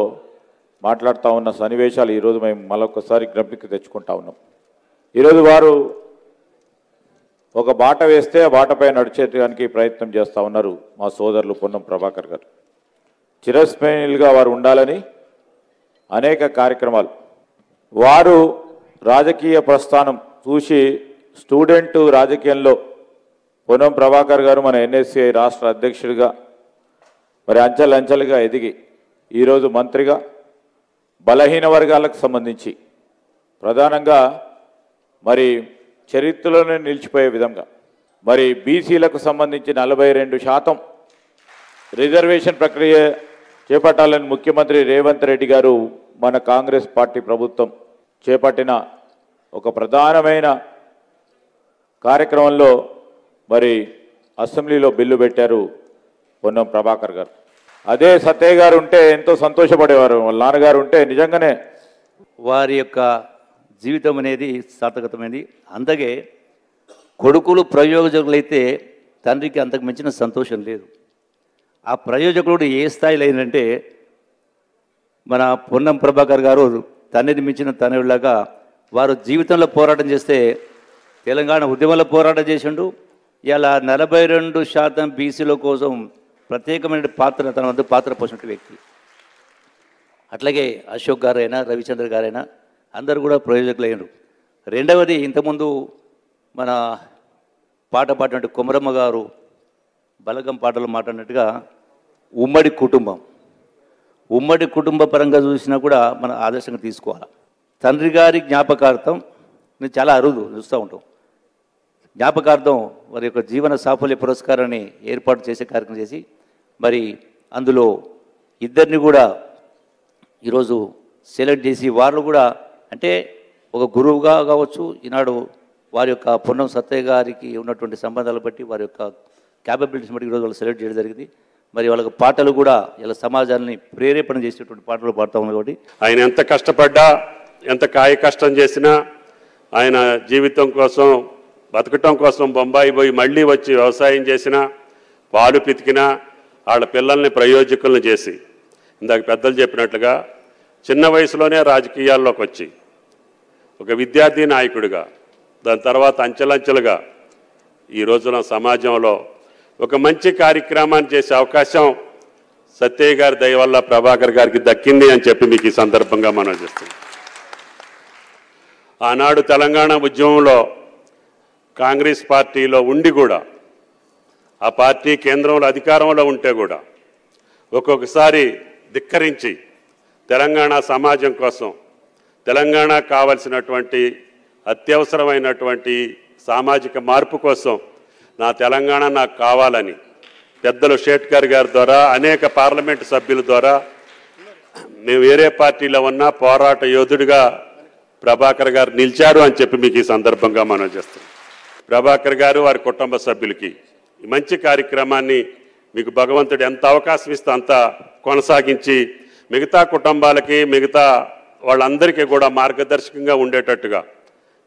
Speaker 8: మాట్లాడుతూ ఉన్న సన్నివేశాలు ఈరోజు మేము మరొకసారి జ్ఞప్తికి తెచ్చుకుంటా ఉన్నాం. ఈరోజు వారు ఒక బాట వేస్తే ఆ బాటపై నడిచేయడానికి ప్రయత్నం చేస్తూ ఉన్నారు మా సోదరులు పొన్నం ప్రభాకర్ గారు. చిరస్మరణీయులుగా వారు ఉండాలని అనేక కార్యక్రమాలు, వారు రాజకీయ ప్రస్థానం చూసి స్టూడెంట్ రాజకీయంలో పొన్నం ప్రభాకర్ గారు మన ఎన్ఎస్సిఐ రాష్ట్ర అధ్యక్షుడిగా మరి అంచెలంచెలుగా ఎదిగి ఈరోజు మంత్రిగా బలహీన వర్గాలకు సంబంధించి ప్రధానంగా మరి చరిత్రలోనే నిలిచిపోయే విధంగా మరి బీసీలకు సంబంధించి 42% రిజర్వేషన్ ప్రక్రియ చేపట్టాలని ముఖ్యమంత్రి రేవంత్ రెడ్డి గారు మన కాంగ్రెస్ పార్టీ ప్రభుత్వం చేపట్టిన ఒక ప్రధానమైన కార్యక్రమంలో మరి అసెంబ్లీలో బిల్లు పెట్టారు పొన్నం ప్రభాకర్ గారు. అదే సత్తయ్య గారు ఉంటే ఎంతో సంతోషపడేవారు. వాళ్ళ నాన్నగారు ఉంటే నిజంగానే
Speaker 9: వారి యొక్క జీవితం అనేది సార్థకతమైంది. అందుకే కొడుకులు ప్రయోజకులైతే తండ్రికి అంతకు మించిన సంతోషం లేదు. ఆ ప్రయోజకుడు ఏ స్థాయిలో అయిందంటే మన పొన్నం ప్రభాకర్ గారు తండ్రిని మించిన తనయుడిలాగా వారు జీవితంలో పోరాటం చేస్తే తెలంగాణ ఉద్యమంలో పోరాటం చేసిండు. ఇలా 42% బీసీల కోసం ప్రత్యేకమైన పాత్ర తన వద్ద పాత్ర పోసినటువంటి వ్యక్తి. అట్లాగే అశోక్ గారైనా, రవిచంద్ర గారైనా అందరూ కూడా ప్రయోజకులైనరు. రెండవది, ఇంతకుముందు మన పాట పాడినట్టు కొమరమ్మ గారు బలగం పాటలు మాట్లాడినట్టుగా ఉమ్మడి కుటుంబ పరంగా చూసినా కూడా మనం ఆదర్శంగా తీసుకోవాలి. తండ్రి గారి జ్ఞాపకార్థం నేను చాలా అరుదు చూస్తూ ఉంటాం. జ్ఞాపకార్థం వారి యొక్క జీవన సాఫల్య పురస్కారాన్ని ఏర్పాటు చేసే కార్యక్రమం చేసి మరి అందులో ఇద్దరిని కూడా ఈరోజు సెలెక్ట్ చేసి వారు కూడా అంటే ఒక గురువుగా కావచ్చు, ఈనాడు వారి యొక్క పొన్నం సత్తయ్య గారికి ఉన్నటువంటి సంబంధాలు బట్టి వారి యొక్క క్యాపబిలిటీస్ బట్టి ఈరోజు వాళ్ళు సెలెక్ట్ చేయడం జరిగింది. మరి వాళ్ళకి పాటలు కూడా ఇలా సమాజాన్ని ప్రేరేపణ చేసేటువంటి పాటలు పాడుతూ ఉన్నాయి. కాబట్టి
Speaker 10: ఆయన ఎంత కష్టపడ్డా, ఎంత కాయ కష్టం చేసినా, ఆయన జీవితం కోసం బతకటం కోసం బొంబాయి పోయి మళ్ళీ వచ్చి వ్యవసాయం చేసినా, పాలు పితికినా, వాళ్ళ పిల్లల్ని ప్రయోజకులను చేసి ఇందాక పెద్దలు చెప్పినట్లుగా చిన్న వయసులోనే రాజకీయాల్లోకి వచ్చి ఒక విద్యార్థి నాయకుడిగా, దాని తర్వాత అంచెలంచెలుగా ఈ రోజున సమాజంలో ఒక మంచి కార్యక్రమాన్ని చేసే అవకాశం సత్తయ్య గారి దయ వల్ల ప్రభాకర్ గారికి దక్కింది అని చెప్పి మీకు ఈ సందర్భంగా మనం చేస్తున్నాం. ఆనాడు తెలంగాణ ఉద్యమంలో కాంగ్రెస్ పార్టీలో ఉండి కూడా, ఆ పార్టీ కేంద్రంలో అధికారంలో ఉంటే కూడా ఒక్కొక్కసారి ధిక్కరించి తెలంగాణ సమాజం కోసం, తెలంగాణ కావలసినటువంటి అత్యవసరమైనటువంటి సామాజిక మార్పు కోసం నా తెలంగాణ నాకు కావాలని పెద్దలు షేట్కర్ గారి ద్వారా, అనేక పార్లమెంటు సభ్యుల ద్వారా, మేము వేరే పార్టీలో ఉన్న పోరాట యోధుడిగా ప్రభాకర్ గారు నిలిచారు అని చెప్పి మీకు ఈ సందర్భంగా మనం చేస్తాం. ప్రభాకర్ గారు వారి కుటుంబ సభ్యులకి ఈ మంచి కార్యక్రమాన్ని మీకు భగవంతుడు ఎంత అవకాశం ఇస్తే అంత కొనసాగించి మిగతా కుటుంబాలకి, మిగతా వాళ్ళందరికీ కూడా మార్గదర్శకంగా ఉండేటట్టుగా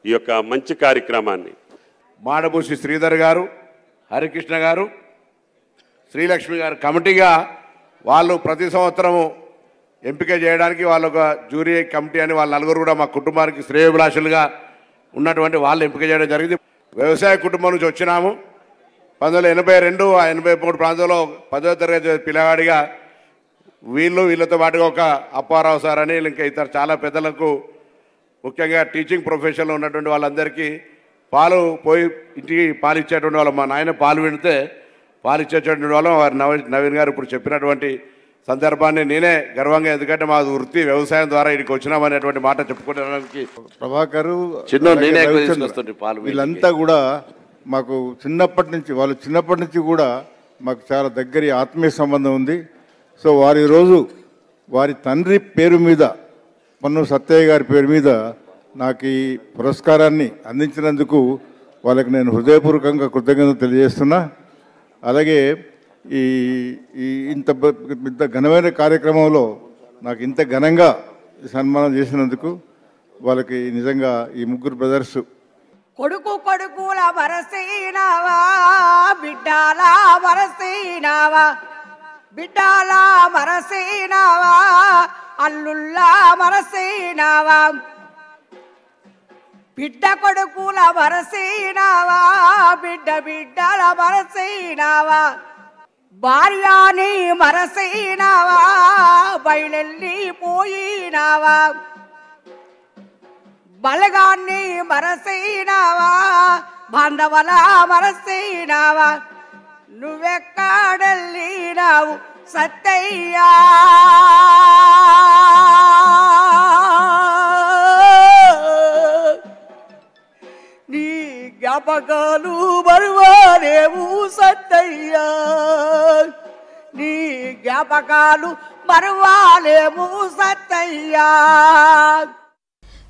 Speaker 10: ఈ యొక్క మంచి కార్యక్రమాన్ని
Speaker 11: మాడభూషి శ్రీధర్ గారు, హరికృష్ణ గారు, శ్రీలక్ష్మి గారు కమిటీగా వాళ్ళు ప్రతి సంవత్సరము ఎంపిక చేయడానికి వాళ్ళు ఒక జ్యూరీ కమిటీ అని వాళ్ళ నలుగురు కూడా మా కుటుంబానికి శ్రేయోభిలాషులుగా ఉన్నటువంటి వాళ్ళు ఎంపిక చేయడం జరిగింది. వ్యవసాయ కుటుంబం నుంచి వచ్చినాము. 1982 ఆ 83 ప్రాంతంలో 10వ తరగతి పిల్లగాడిగా వీళ్ళతో పాటుగా ఒక అప్పారావు సార్ అని ఇంకా ఇతర చాలా పెద్దలకు ముఖ్యంగా టీచింగ్ ప్రొఫెషన్లో ఉన్నటువంటి వాళ్ళందరికీ పాలు పోయి ఇంటికి పాలు ఇచ్చేటువంటి వాళ్ళం. మా నాయన పాలు విడితే పాలు ఇచ్చేటువంటి వాళ్ళం. వారు నవీన్ గారు ఇప్పుడు చెప్పినటువంటి సందర్భాన్ని నేనే గర్వంగా, ఎందుకంటే మా వృత్తి వ్యవసాయం ద్వారా ఇక్కడికి వచ్చినామనేటువంటి మాట చెప్పుకోవడానికి
Speaker 12: ప్రభాకర్
Speaker 11: పాలు
Speaker 12: వీళ్ళంతా కూడా మాకు చిన్నప్పటి నుంచి కూడా మాకు చాలా దగ్గర ఆత్మీయ సంబంధం ఉంది. సో వారి రోజు వారి తండ్రి పేరు మీద, పన్ను సత్తయ్య గారి పేరు మీద నాకు ఈ పురస్కారాన్ని అందించినందుకు వాళ్ళకి నేను హృదయపూర్వకంగా కృతజ్ఞతలు తెలియజేస్తున్నా. అలాగే ఇంత పెద్ద ఘనమైన కార్యక్రమంలో నాకు ఇంత ఘనంగా సన్మానం చేసినందుకు వాళ్ళకి నిజంగా ఈ ముగ్గురు బ్రదర్స్
Speaker 13: కొడుకుల వరసైనావా, బిడ్డాల వరసైనావా, బిడ్డాల వరసైనావా, అల్లుల్లా వరసైనావా, బిడ్డ కొడుకుల వరసైనావా, బిడ్డల వరసైనావా, భార్యాని మరసైనావా, బయలెల్లి పోయినావా, బలగాన్ని మరసైనావా, బాంధవల మరసైనావా, నువ్వెక్కడెళ్ళినావు సత్తయ్యా, నీ జ్ఞాపకాలు మరువలేవు సత్తయ్యా, నీ జ్ఞాపకాలు మరువలేవు సత్తయ్యా.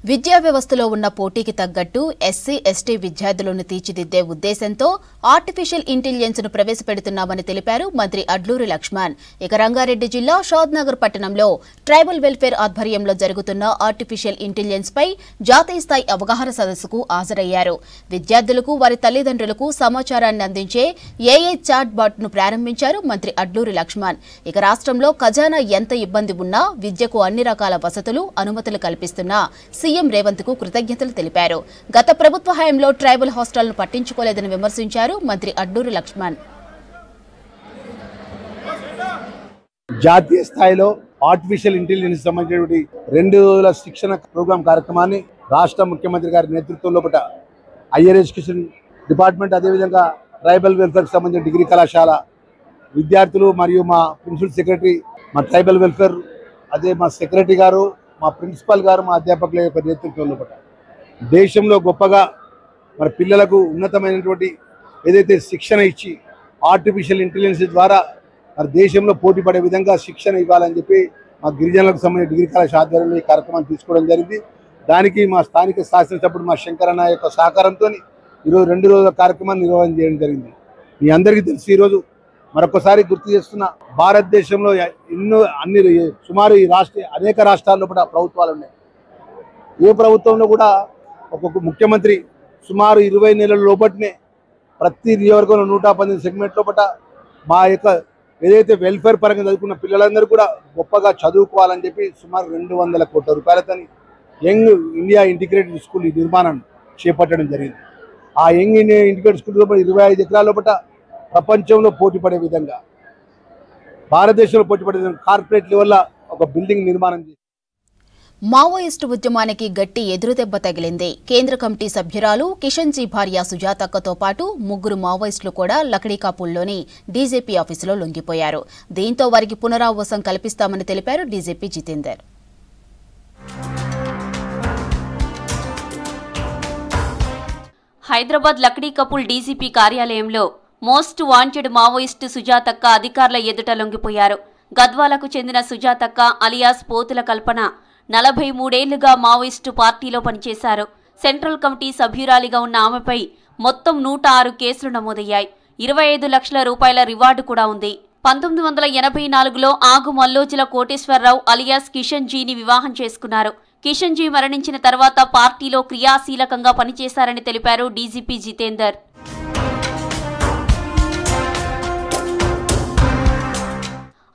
Speaker 1: విద్యా వ్యవస్థలో ఉన్న పోటీకి తగ్గట్టు ఎస్సీ ఎస్టీ విద్యార్థులను తీర్చిదిద్దే ఉద్దేశంతో ఆర్టిఫిషియల్ ఇంటెలిజెన్స్ ను ప్రవేశపెడుతున్నామని తెలిపారు మంత్రి అడ్లూరి లక్ష్మణ్. ఇక రంగారెడ్డి జిల్లా షాద్నగర్ పట్టణంలో ట్రైబల్ వెల్ఫేర్ ఆధ్వర్యంలో జరుగుతున్న ఆర్టిఫిషియల్ ఇంటెలిజెన్స్ పై జాతీయ స్థాయి అవగాహన సదస్సుకు హాజరయ్యారు. విద్యార్థులకు వారి తల్లిదండ్రులకు సమాచారాన్ని అందించే ఏఐ చాట్ బాట్ ను ప్రారంభించారు మంత్రి అడ్లూరి లక్ష్మణ్. ఇక రాష్ట్రంలో ఖజానా ఎంత ఇబ్బంది ఉన్నా విద్యకు అన్ని రకాల వసతులు అనుమతులు కల్పిస్తున్నా సీఎం రేవంత్ కు కృతజ్ఞతలు తెలిపారు. గత ప్రభుత్వ హయాంలో ట్రైబల్ హాస్టళ్లను పట్టించుకోలేదని విమర్శించారు మంత్రి అడ్లూరి లక్ష్మణ్.
Speaker 14: జాతీయ స్థాయిలో ఆర్టిఫిషియల్ ఇంటెలిజెన్స్ సంబంధించినటువంటి 2 రోజుల శిక్షణ ప్రోగ్రాం కార్యక్రమాన్ని రాష్ట్ర ముఖ్యమంత్రి గారి నేతృత్వంలో హైయర్ ఎడ్యుకేషన్ డిపార్ట్మెంట్, అదేవిధంగా ట్రైబల్ వెల్ఫేర్కి సంబంధించిన డిగ్రీ కళాశాల విద్యార్థులు మరియు మా ప్రిన్సిపల్ సెక్రటరీ, మా ట్రైబల్ వెల్ఫేర్, అదే మా సెక్రటరీ గారు, మా ప్రిన్సిపల్ గారు, మా అధ్యాపకుల యొక్క నేతృత్వంలో దేశంలో గొప్పగా మన పిల్లలకు ఉన్నతమైనటువంటి ఏదైతే శిక్షణ ఇచ్చి ఆర్టిఫిషియల్ ఇంటెలిజెన్స్ ద్వారా మరి దేశంలో పోటీ పడే విధంగా శిక్షణ ఇవ్వాలని చెప్పి మా గిరిజనులకు సంబంధించిన డిగ్రీ కళాశాల ఆధ్వర్యంలో ఈ కార్యక్రమాన్ని తీసుకోవడం జరిగింది. దానికి మా స్థానిక శాసనసభ్యుడు మా శంకరన్న యొక్క సహకారంతో ఈరోజు 2 రోజుల కార్యక్రమాన్ని నిర్వహణ చేయడం జరిగింది. మీ అందరికీ తెలిసి ఈరోజు మరొకసారి గుర్తు చేస్తున్న, భారతదేశంలో సుమారు ఈ అనేక రాష్ట్రాల్లో కూడా ప్రభుత్వాలు ఉన్నాయి. ఏ ప్రభుత్వంలో కూడా ఒక్కొక్క ముఖ్యమంత్రి సుమారు 20 నెలల లోపటినే ప్రతి నియోజకవర్గంలో 118 సెగ్మెంట్ లోపల మా యొక్క ఏదైతే వెల్ఫేర్ పరంగా చదువుకున్న పిల్లలందరూ కూడా గొప్పగా చదువుకోవాలని చెప్పి సుమారు 200 కోట్ల రూపాయలతో యంగ్ ఇండియా ఇంటిగ్రేటెడ్ స్కూల్ ఈ నిర్మాణాన్ని చేపట్టడం జరిగింది. ఆ యంగ్ ఇండియా ఇంటిగ్రేటెడ్ స్కూల్ లోపల 25 ఎకరాల లోపల ప్రపంచంలో పోటీ పడే విధంగా, భారతదేశంలో పోటీ పడే విధంగా కార్పొరేట్ లెవెల్లో ఒక బిల్డింగ్ నిర్మాణం చేసి
Speaker 1: మావోయిస్టు ఉద్యమానికి గట్టి ఎదురుదెబ్బ తగిలింది. కేంద్ర కమిటీ సభ్యురాలు కిషన్జీ భార్య సుజాతక్కతో పాటు 3 మావోయిస్టులు కూడా లకడీకాపుల్లోని డీజీపీ ఆఫీసులో లొంగిపోయారు. దీంతో వారికి పునరావాసం కల్పిస్తామని తెలిపారు డీజీపీ జితేందర్.
Speaker 15: హైదరాబాద్ లకడీకపుల్ డీజీపీ కార్యాలయంలో మోస్ట్ వాంటెడ్ మావోయిస్టు సుజాతక్క అధికారుల ఎదుట లొంగిపోయారు. గద్వాలకు చెందిన సుజాతక్క అలియాస్ పోతుల కల్పన 43 ఏళ్లుగా మావోయిస్టు పార్టీలో పనిచేశారు. సెంట్రల్ కమిటీ సభ్యురాలిగా ఉన్న ఆమెపై మొత్తం 106 కేసులు నమోదయ్యాయి. 25 లక్షల రూపాయల రివార్డు కూడా ఉంది. 1984లో ఆగు మల్లోజుల కోటేశ్వరరావు అలియాస్ కిషన్జీని వివాహం చేసుకున్నారు. కిషన్జీ మరణించిన తర్వాత పార్టీలో క్రియాశీలకంగా పనిచేశారని తెలిపారు డీజీపీ జితేందర్.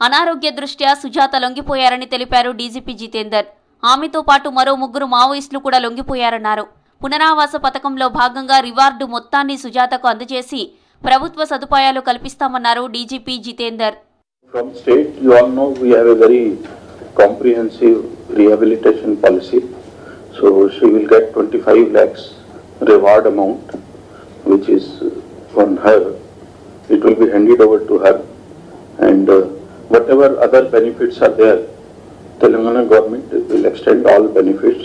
Speaker 15: అనారోగ్య దృష్ట్యా సుజాత లొంగిపోయారని తెలిపారు డీజీపీ జితేందర్. ఆమెతో పాటు మరో 3 మావోయిస్టులు కూడా లొంగిపోయారన్నారు. పునరావాస పథకంలో భాగంగా రివార్డు మొత్తాన్ని సుజాతకు అందజేసి ప్రభుత్వ సదుపాయాలు కల్పిస్తామన్నారు DGP Jitender.
Speaker 8: From state, you all know we have a very comprehensive rehabilitation policy. So she will get 25 lakhs reward amount, which is on her. It will be handed over to her, and whatever other benefits are there, Telangana government will extend all benefits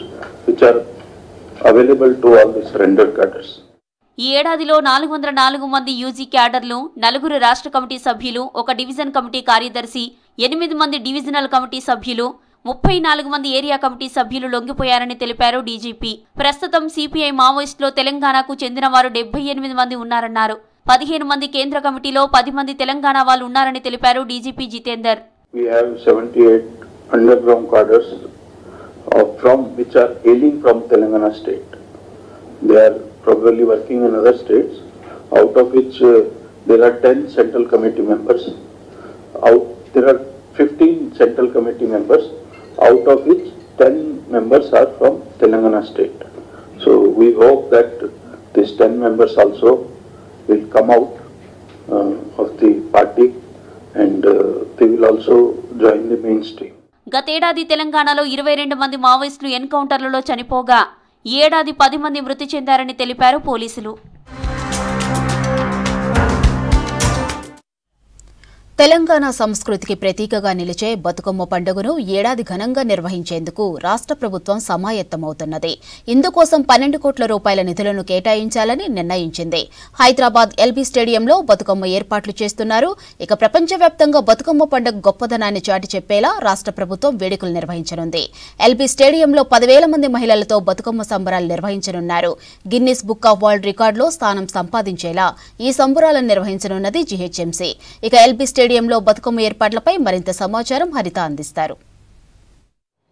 Speaker 8: which are available to all the surrendered cadres.
Speaker 15: ఈ ఏడాదిలో 404 మంది UG క్యాడర్లు, 4 రాష్ట్ర committee సభ్యులు, 1 division committee కార్యదర్శి, 8 మంది divisional committee సభ్యులు, 34 మంది area committee సభ్యులు లొంగిపోయారని తెలిపారు డీజీపీ. ప్రస్తుతం సిపిఐ మావోయిస్టులో తెలంగాణకు చెందిన వారు 78 మంది ఉన్నారన్నారు. 15 మంది కేంద్ర కమిటీలో 10 మంది తెలంగాణ వాళ్ళు ఉన్నారని తెలిపారు DGP Jitender.
Speaker 8: We have 78 underground cadres from which are hailing from Telangana state. They are probably working in other states, out of which there are 10 central committee members. There are 15 central committee members, out of which 10 members are from Telangana state. So we hope that these 10 members also will come out of the party, and they will also join the mainstream.
Speaker 15: గతేడాది తెలంగాణలో 22 మంది మావోయిస్టులు ఎన్కౌంటర్లలో చనిపోగా ఈ ఏడాది 10 మంది మృతి చెందారని తెలిపారు పోలీసులు.
Speaker 1: తెలంగాణ సంస్కృతికి ప్రతీకగా నిలిచే బతుకమ్మ పండుగను ఏడాది ఘనంగా నిర్వహించేందుకు రాష్ట్ర ప్రభుత్వం సమాయత్తమవుతున్నది. ఇందుకోసం 12 కోట్ల రూపాయల నిధులను కేటాయించాలని నిర్ణయించింది. హైదరాబాద్ ఎల్బీ స్టేడియంలో బతుకమ్మ ఏర్పాట్లు చేస్తున్నారు. ఇక ప్రపంచవ్యాప్తంగా బతుకమ్మ పండుగ గొప్పదనాన్ని చాటి చెప్పేలా రాష్ట్ర ప్రభుత్వం వేడుకలు నిర్వహించనుంది. ఎల్బీ స్టేడియంలో 10,000 మంది మహిళలతో బతుకమ్మ సంబరాలు నిర్వహించనున్నారు. గిన్నిస్ బుక్ ఆఫ్ వరల్డ్ రికార్డులో స్థానం సంపాదించేలా ఈ సంబరాలను నిర్వహించనున్నది జీహెచ్ఎంసీ. ఇక ఎల్బీ స్టేడియంలో బతుకమ్మ ఏర్పాట్లపై మరింత సమాచారం హరిత అందిస్తారు.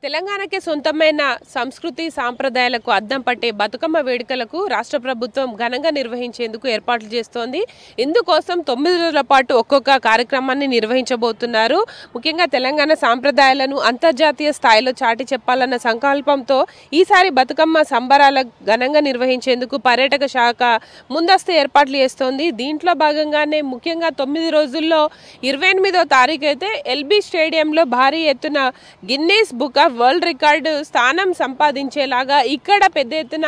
Speaker 16: తెలంగాణకే సొంతమైన సంస్కృతి సాంప్రదాయాలకు అద్దం పట్టే బతుకమ్మ వేడుకలకు రాష్ట్ర ప్రభుత్వం ఘనంగా నిర్వహించేందుకు ఏర్పాట్లు చేస్తోంది. ఇందుకోసం 9 రోజుల పాటు ఒక్కొక్క కార్యక్రమాన్ని నిర్వహించబోతున్నారు. ముఖ్యంగా తెలంగాణ సాంప్రదాయాలను అంతర్జాతీయ స్థాయిలో చాటి చెప్పాలన్న సంకల్పంతో ఈసారి బతుకమ్మ సంబరాల ఘనంగా నిర్వహించేందుకు పర్యాటక శాఖ ముందస్తు ఏర్పాట్లు చేస్తోంది. దీంట్లో భాగంగానే ముఖ్యంగా 9 రోజుల్లో 28వ తారీఖు అయితే ఎల్బీ స్టేడియంలో భారీ ఎత్తున గిన్నీస్ బుక్ వరల్డ్ రికార్డు స్థానం సంపాదించేలాగా ఇక్కడ పెద్ద ఎత్తున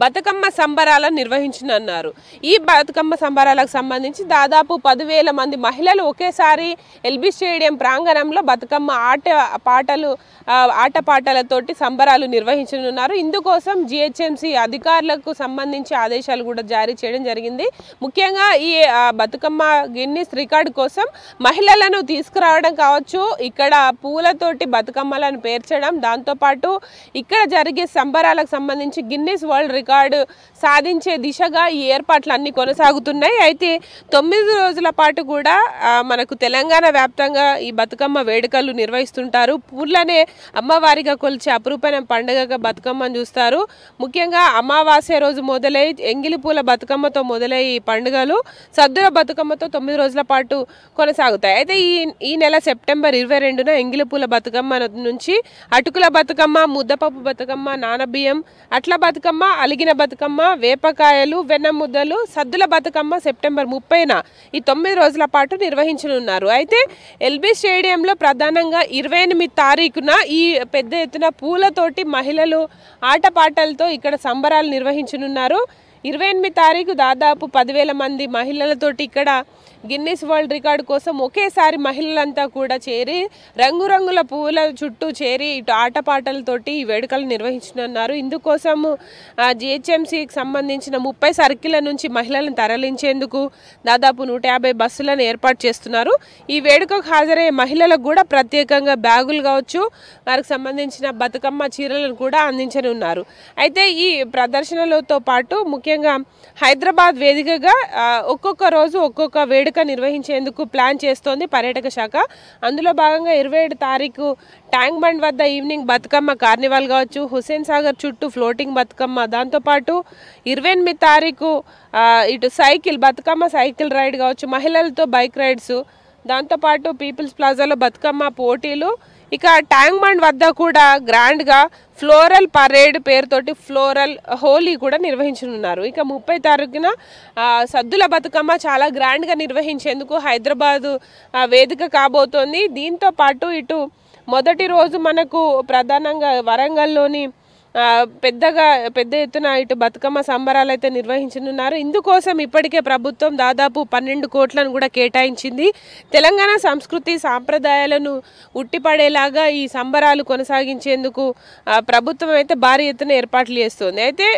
Speaker 16: బతుకమ్మ సంబరాలను నిర్వహించనున్నారు. ఈ బతుకమ్మ సంబరాలకు సంబంధించి దాదాపు 10,000 మంది మహిళలు ఒకేసారి ఎల్బీ స్టేడియం ప్రాంగణంలో బతుకమ్మ ఆటపాటలతోటి సంబరాలు నిర్వహించనున్నారు. ఇందుకోసం జిహెచ్ఎంసీ అధికారులకు సంబంధించి ఆదేశాలు కూడా జారీ చేయడం జరిగింది. ముఖ్యంగా ఈ బతుకమ్మ గిన్నిస్ రికార్డు కోసం మహిళలను తీసుకురావడం కావచ్చు, ఇక్కడ పూలతోటి బతుకమ్మలను పేర్చడం, దాంతోపాటు ఇక్కడ జరిగే సంబరాలకు సంబంధించి గిన్నిస్ వరల్డ్ రికార్డు సాధించే దిశగా ఈ ఏర్పాట్లన్నీ కొనసాగుతున్నాయి. అయితే 9 రోజుల పాటు కూడా మనకు తెలంగాణ వ్యాప్తంగా ఈ బతుకమ్మ వేడుకలు నిర్వహిస్తుంటారు. పూలనే అమ్మవారిగా కొలిచే అపురూపమైన పండుగగా బతుకమ్మను చూస్తారు. ముఖ్యంగా అమావాస్య రోజు మొదలై ఎంగిలి పూల బతుకమ్మతో మొదలై ఈ పండుగలు సద్దుల బతుకమ్మతో 9 రోజుల పాటు కొనసాగుతాయి. అయితే ఈ నెల సెప్టెంబర్ 22న ఎంగిలి పూల బతుకమ్మ నుంచి అటుకుల బతుకమ్మ, ముద్దపప్పు బతుకమ్మ, నానబియ్యం, అట్ల బతుకమ్మ, అలిగిన బతుకమ్మ, వేపకాయలు, వెన్న ముద్దలు, సద్దుల బతుకమ్మ సెప్టెంబర్ 30న ఈ 9 రోజుల పాటు నిర్వహించనున్నారు. అయితే ఎల్బీ స్టేడియంలో ప్రధానంగా 28 తారీఖున ఈ పెద్ద ఎత్తున పూలతోటి మహిళలు ఆటపాటలతో ఇక్కడ సంబరాలు నిర్వహించనున్నారు. 28 తారీఖు దాదాపు 10,000 మంది మహిళలతోటి ఇక్కడ గిన్నిస్ వరల్డ్ రికార్డు కోసం ఒకేసారి మహిళలంతా కూడా చేరి రంగురంగుల పువ్వుల చుట్టూ చేరి ఇటు ఆటపాటలతోటి ఈ వేడుకలు నిర్వహించనున్నారు. ఇందుకోసము జిహెచ్ఎంసీకి సంబంధించిన 30 సర్కిళ్ల నుంచి మహిళలను తరలించేందుకు దాదాపు 150 బస్సులను ఏర్పాటు చేస్తున్నారు. ఈ వేడుకకు హాజరయ్యే మహిళలకు కూడా ప్రత్యేకంగా బ్యాగులు కావచ్చు, వారికి సంబంధించిన బతుకమ్మ చీరలను కూడా అందించనున్నారు. అయితే ఈ ప్రదర్శనలతో పాటు ముఖ్యంగా హైదరాబాద్ వేదికగా ఒక్కొక్క రోజు ఒక్కొక్క వేడుక నిర్వహించేందుకు ప్లాన్ చేస్తోంది పర్యాటక శాఖ. అందులో భాగంగా 27 తారీఖు ట్యాంక్ బండ్ వద్ద ఈవినింగ్ బతుకమ్మ కార్నివాల్ కావచ్చు, హుస్సేన్ సాగర్ చుట్టూ ఫ్లోటింగ్ బతుకమ్మ, దాంతోపాటు 28 తారీఖు ఇటు బతుకమ్మ సైకిల్ రైడ్ కావచ్చు, మహిళలతో బైక్ రైడ్స్, దాంతోపాటు పీపుల్స్ ప్లాజాలో బతుకమ్మ పోటీలు, ఇక ట్యాంక్ బండ్ వద్ద కూడా గ్రాండ్గా ఫ్లోరల్ పరేడ్ పేరుతోటి ఫ్లోరల్ హోలీ కూడా నిర్వహించనున్నారు. ఇక 30 తారీఖున సద్దుల బతుకమ్మ చాలా గ్రాండ్గా నిర్వహించేందుకు హైదరాబాదు వేదిక కాబోతోంది. దీంతో పాటు ఇటు మొదటి రోజు మనకు ప్రధానంగా వరంగల్లోని పెద్ద ఎత్తున ఇటు బతుకమ్మ సంబరాలు అయితే నిర్వహించనున్నారు. ఇందుకోసం ఇప్పటికే ప్రభుత్వం దాదాపు 12 కోట్లను కూడా కేటాయించింది. తెలంగాణ సంస్కృతి సాంప్రదాయాలను ఉట్టిపడేలాగా ఈ సంబరాలు కొనసాగించేందుకు ప్రభుత్వం అయితే భారీ ఎత్తున ఏర్పాట్లు చేస్తుంది. అయితే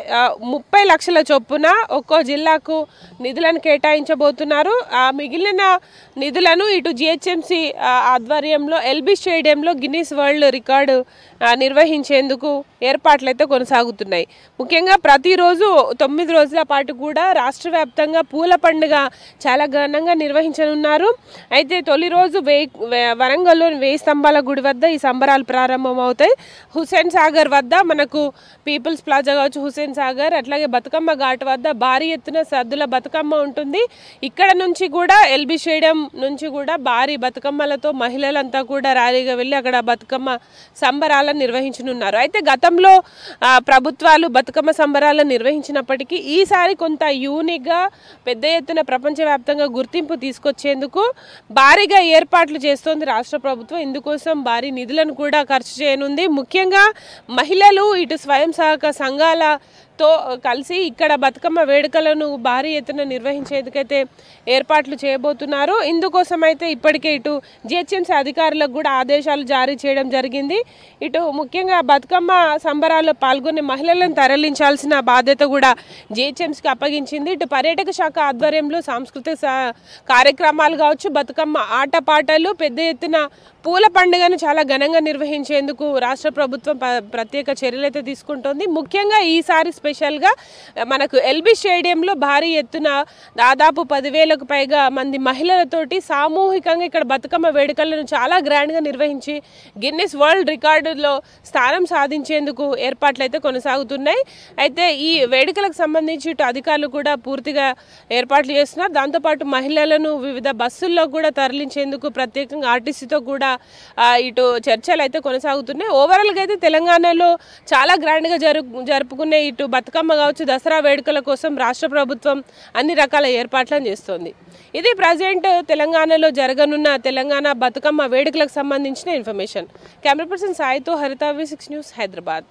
Speaker 16: 30 లక్షల చొప్పున ఒక్కో జిల్లాకు నిధులను కేటాయించబోతున్నారు. మిగిలిన నిధులను ఇటు జిహెచ్ఎంసి ఆధ్వర్యంలో ఎల్బీ స్టేడియంలో గిన్నిస్ వరల్డ్ రికార్డు నిర్వహించేందుకు ఏర్పాట్లు అయితే కొనసాగుతున్నాయి. ముఖ్యంగా ప్రతిరోజు 9 రోజుల పాటు కూడా రాష్ట్ర వ్యాప్తంగా పూల పండుగ చాలా ఘనంగా నిర్వహించనున్నారు. అయితే తొలి రోజు వరంగల్లోని 1000 స్తంభాల గుడి వద్ద ఈ సంబరాలు ప్రారంభమవుతాయి. హుస్సేన్ సాగర్ వద్ద మనకు పీపుల్స్ ప్లాజా కావచ్చు, హుస్సేన్ సాగర్, అట్లాగే బతుకమ్మ ఘాట్ వద్ద భారీ ఎత్తున సద్దుల బతుకమ్మ ఉంటుంది. ఇక్కడ నుంచి కూడా ఎల్బీ స్టేడియం నుంచి కూడా భారీ బతుకమ్మలతో మహిళలంతా కూడా ర్యాలీగా వెళ్ళి అక్కడ బతుకమ్మ సంబరాలను నిర్వహించనున్నారు. అయితే గతంలో ప్రభుత్వాలు బతుకమ్మ సంబరాలను నిర్వహించినప్పటికీ ఈసారి కొంత యూనిక్గా పెద్ద ఎత్తున ప్రపంచవ్యాప్తంగా గుర్తింపు తీసుకొచ్చేందుకు భారీగా ఏర్పాట్లు చేస్తోంది రాష్ట్ర ప్రభుత్వం. ఇందుకోసం భారీ నిధులను కూడా ఖర్చు చేయనుంది. ముఖ్యంగా మహిళలు ఇటు స్వయం సహాయక సంఘాలతో కలిసి ఇక్కడ బతుకమ్మ వేడుకలను భారీ ఎత్తున నిర్వహించేందుకైతే ఏర్పాట్లు చేయబోతున్నారు. ఇందుకోసం అయితే ఇప్పటికే ఇటు జిహెచ్ఎంసీ అధికారులకు కూడా ఆదేశాలు జారీ చేయడం జరిగింది. ఇటు ముఖ్యంగా బతుకమ్మ సంబరాల్లో పాల్గొనే మహిళలను తరలించాల్సిన బాధ్యత కూడా జిహెచ్ఎంసీకి అప్పగించింది. ఇటు పర్యాటక శాఖ ఆధ్వర్యంలో సాంస్కృతిక కార్యక్రమాలు కావచ్చు, బతుకమ్మ ఆటపాటలు, పెద్ద ఎత్తున పూల పండుగను చాలా ఘనంగా నిర్వహించేందుకు రాష్ట్ర ప్రభుత్వం ప్రత్యేక చర్యలు అయితే తీసుకుంటోంది. ముఖ్యంగా ఈసారి స్పెషల్గా మనకు ఎల్బీ స్టేడియంలో భారీ ఎత్తున దాదాపు 10,000కు పైగా మంది మహిళలతోటి సామూహికంగా ఇక్కడ బతుకమ్మ వేడుకలను చాలా గ్రాండ్గా నిర్వహించి గిన్నిస్ వరల్డ్ రికార్డులో స్థానం సాధించేందుకు ఏర్పాట్లు అయితే కొనసాగుతున్నాయి. అయితే ఈ వేడుకలకు సంబంధించి ఇటు అధికారులు కూడా పూర్తిగా ఏర్పాట్లు చేస్తున్నారు. దాంతోపాటు మహిళలను వివిధ బస్సుల్లో కూడా తరలించేందుకు ప్రత్యేకంగా ఆర్టీసీతో కూడా ఇటు చర్చలు అయితే కొనసాగుతున్నాయి. ఓవరాల్గా అయితే తెలంగాణలో చాలా గ్రాండ్గా జరుపుకునే ఇటు బతుకమ్మ కావచ్చు, దసరా వేడుకల కోసం రాష్ట్ర ప్రభుత్వం అన్ని రకాల ఏర్పాట్లను చేస్తోంది. ఇది ప్రజెంట్ తెలంగాణలో జరగనున్న తెలంగాణ బతుకమ్మ వేడుకలకు సంబంధించిన ఇన్ఫర్మేషన్. కెమెరా పర్సన్ సాయితో హరిత V6 న్యూస్ హైదరాబాద్.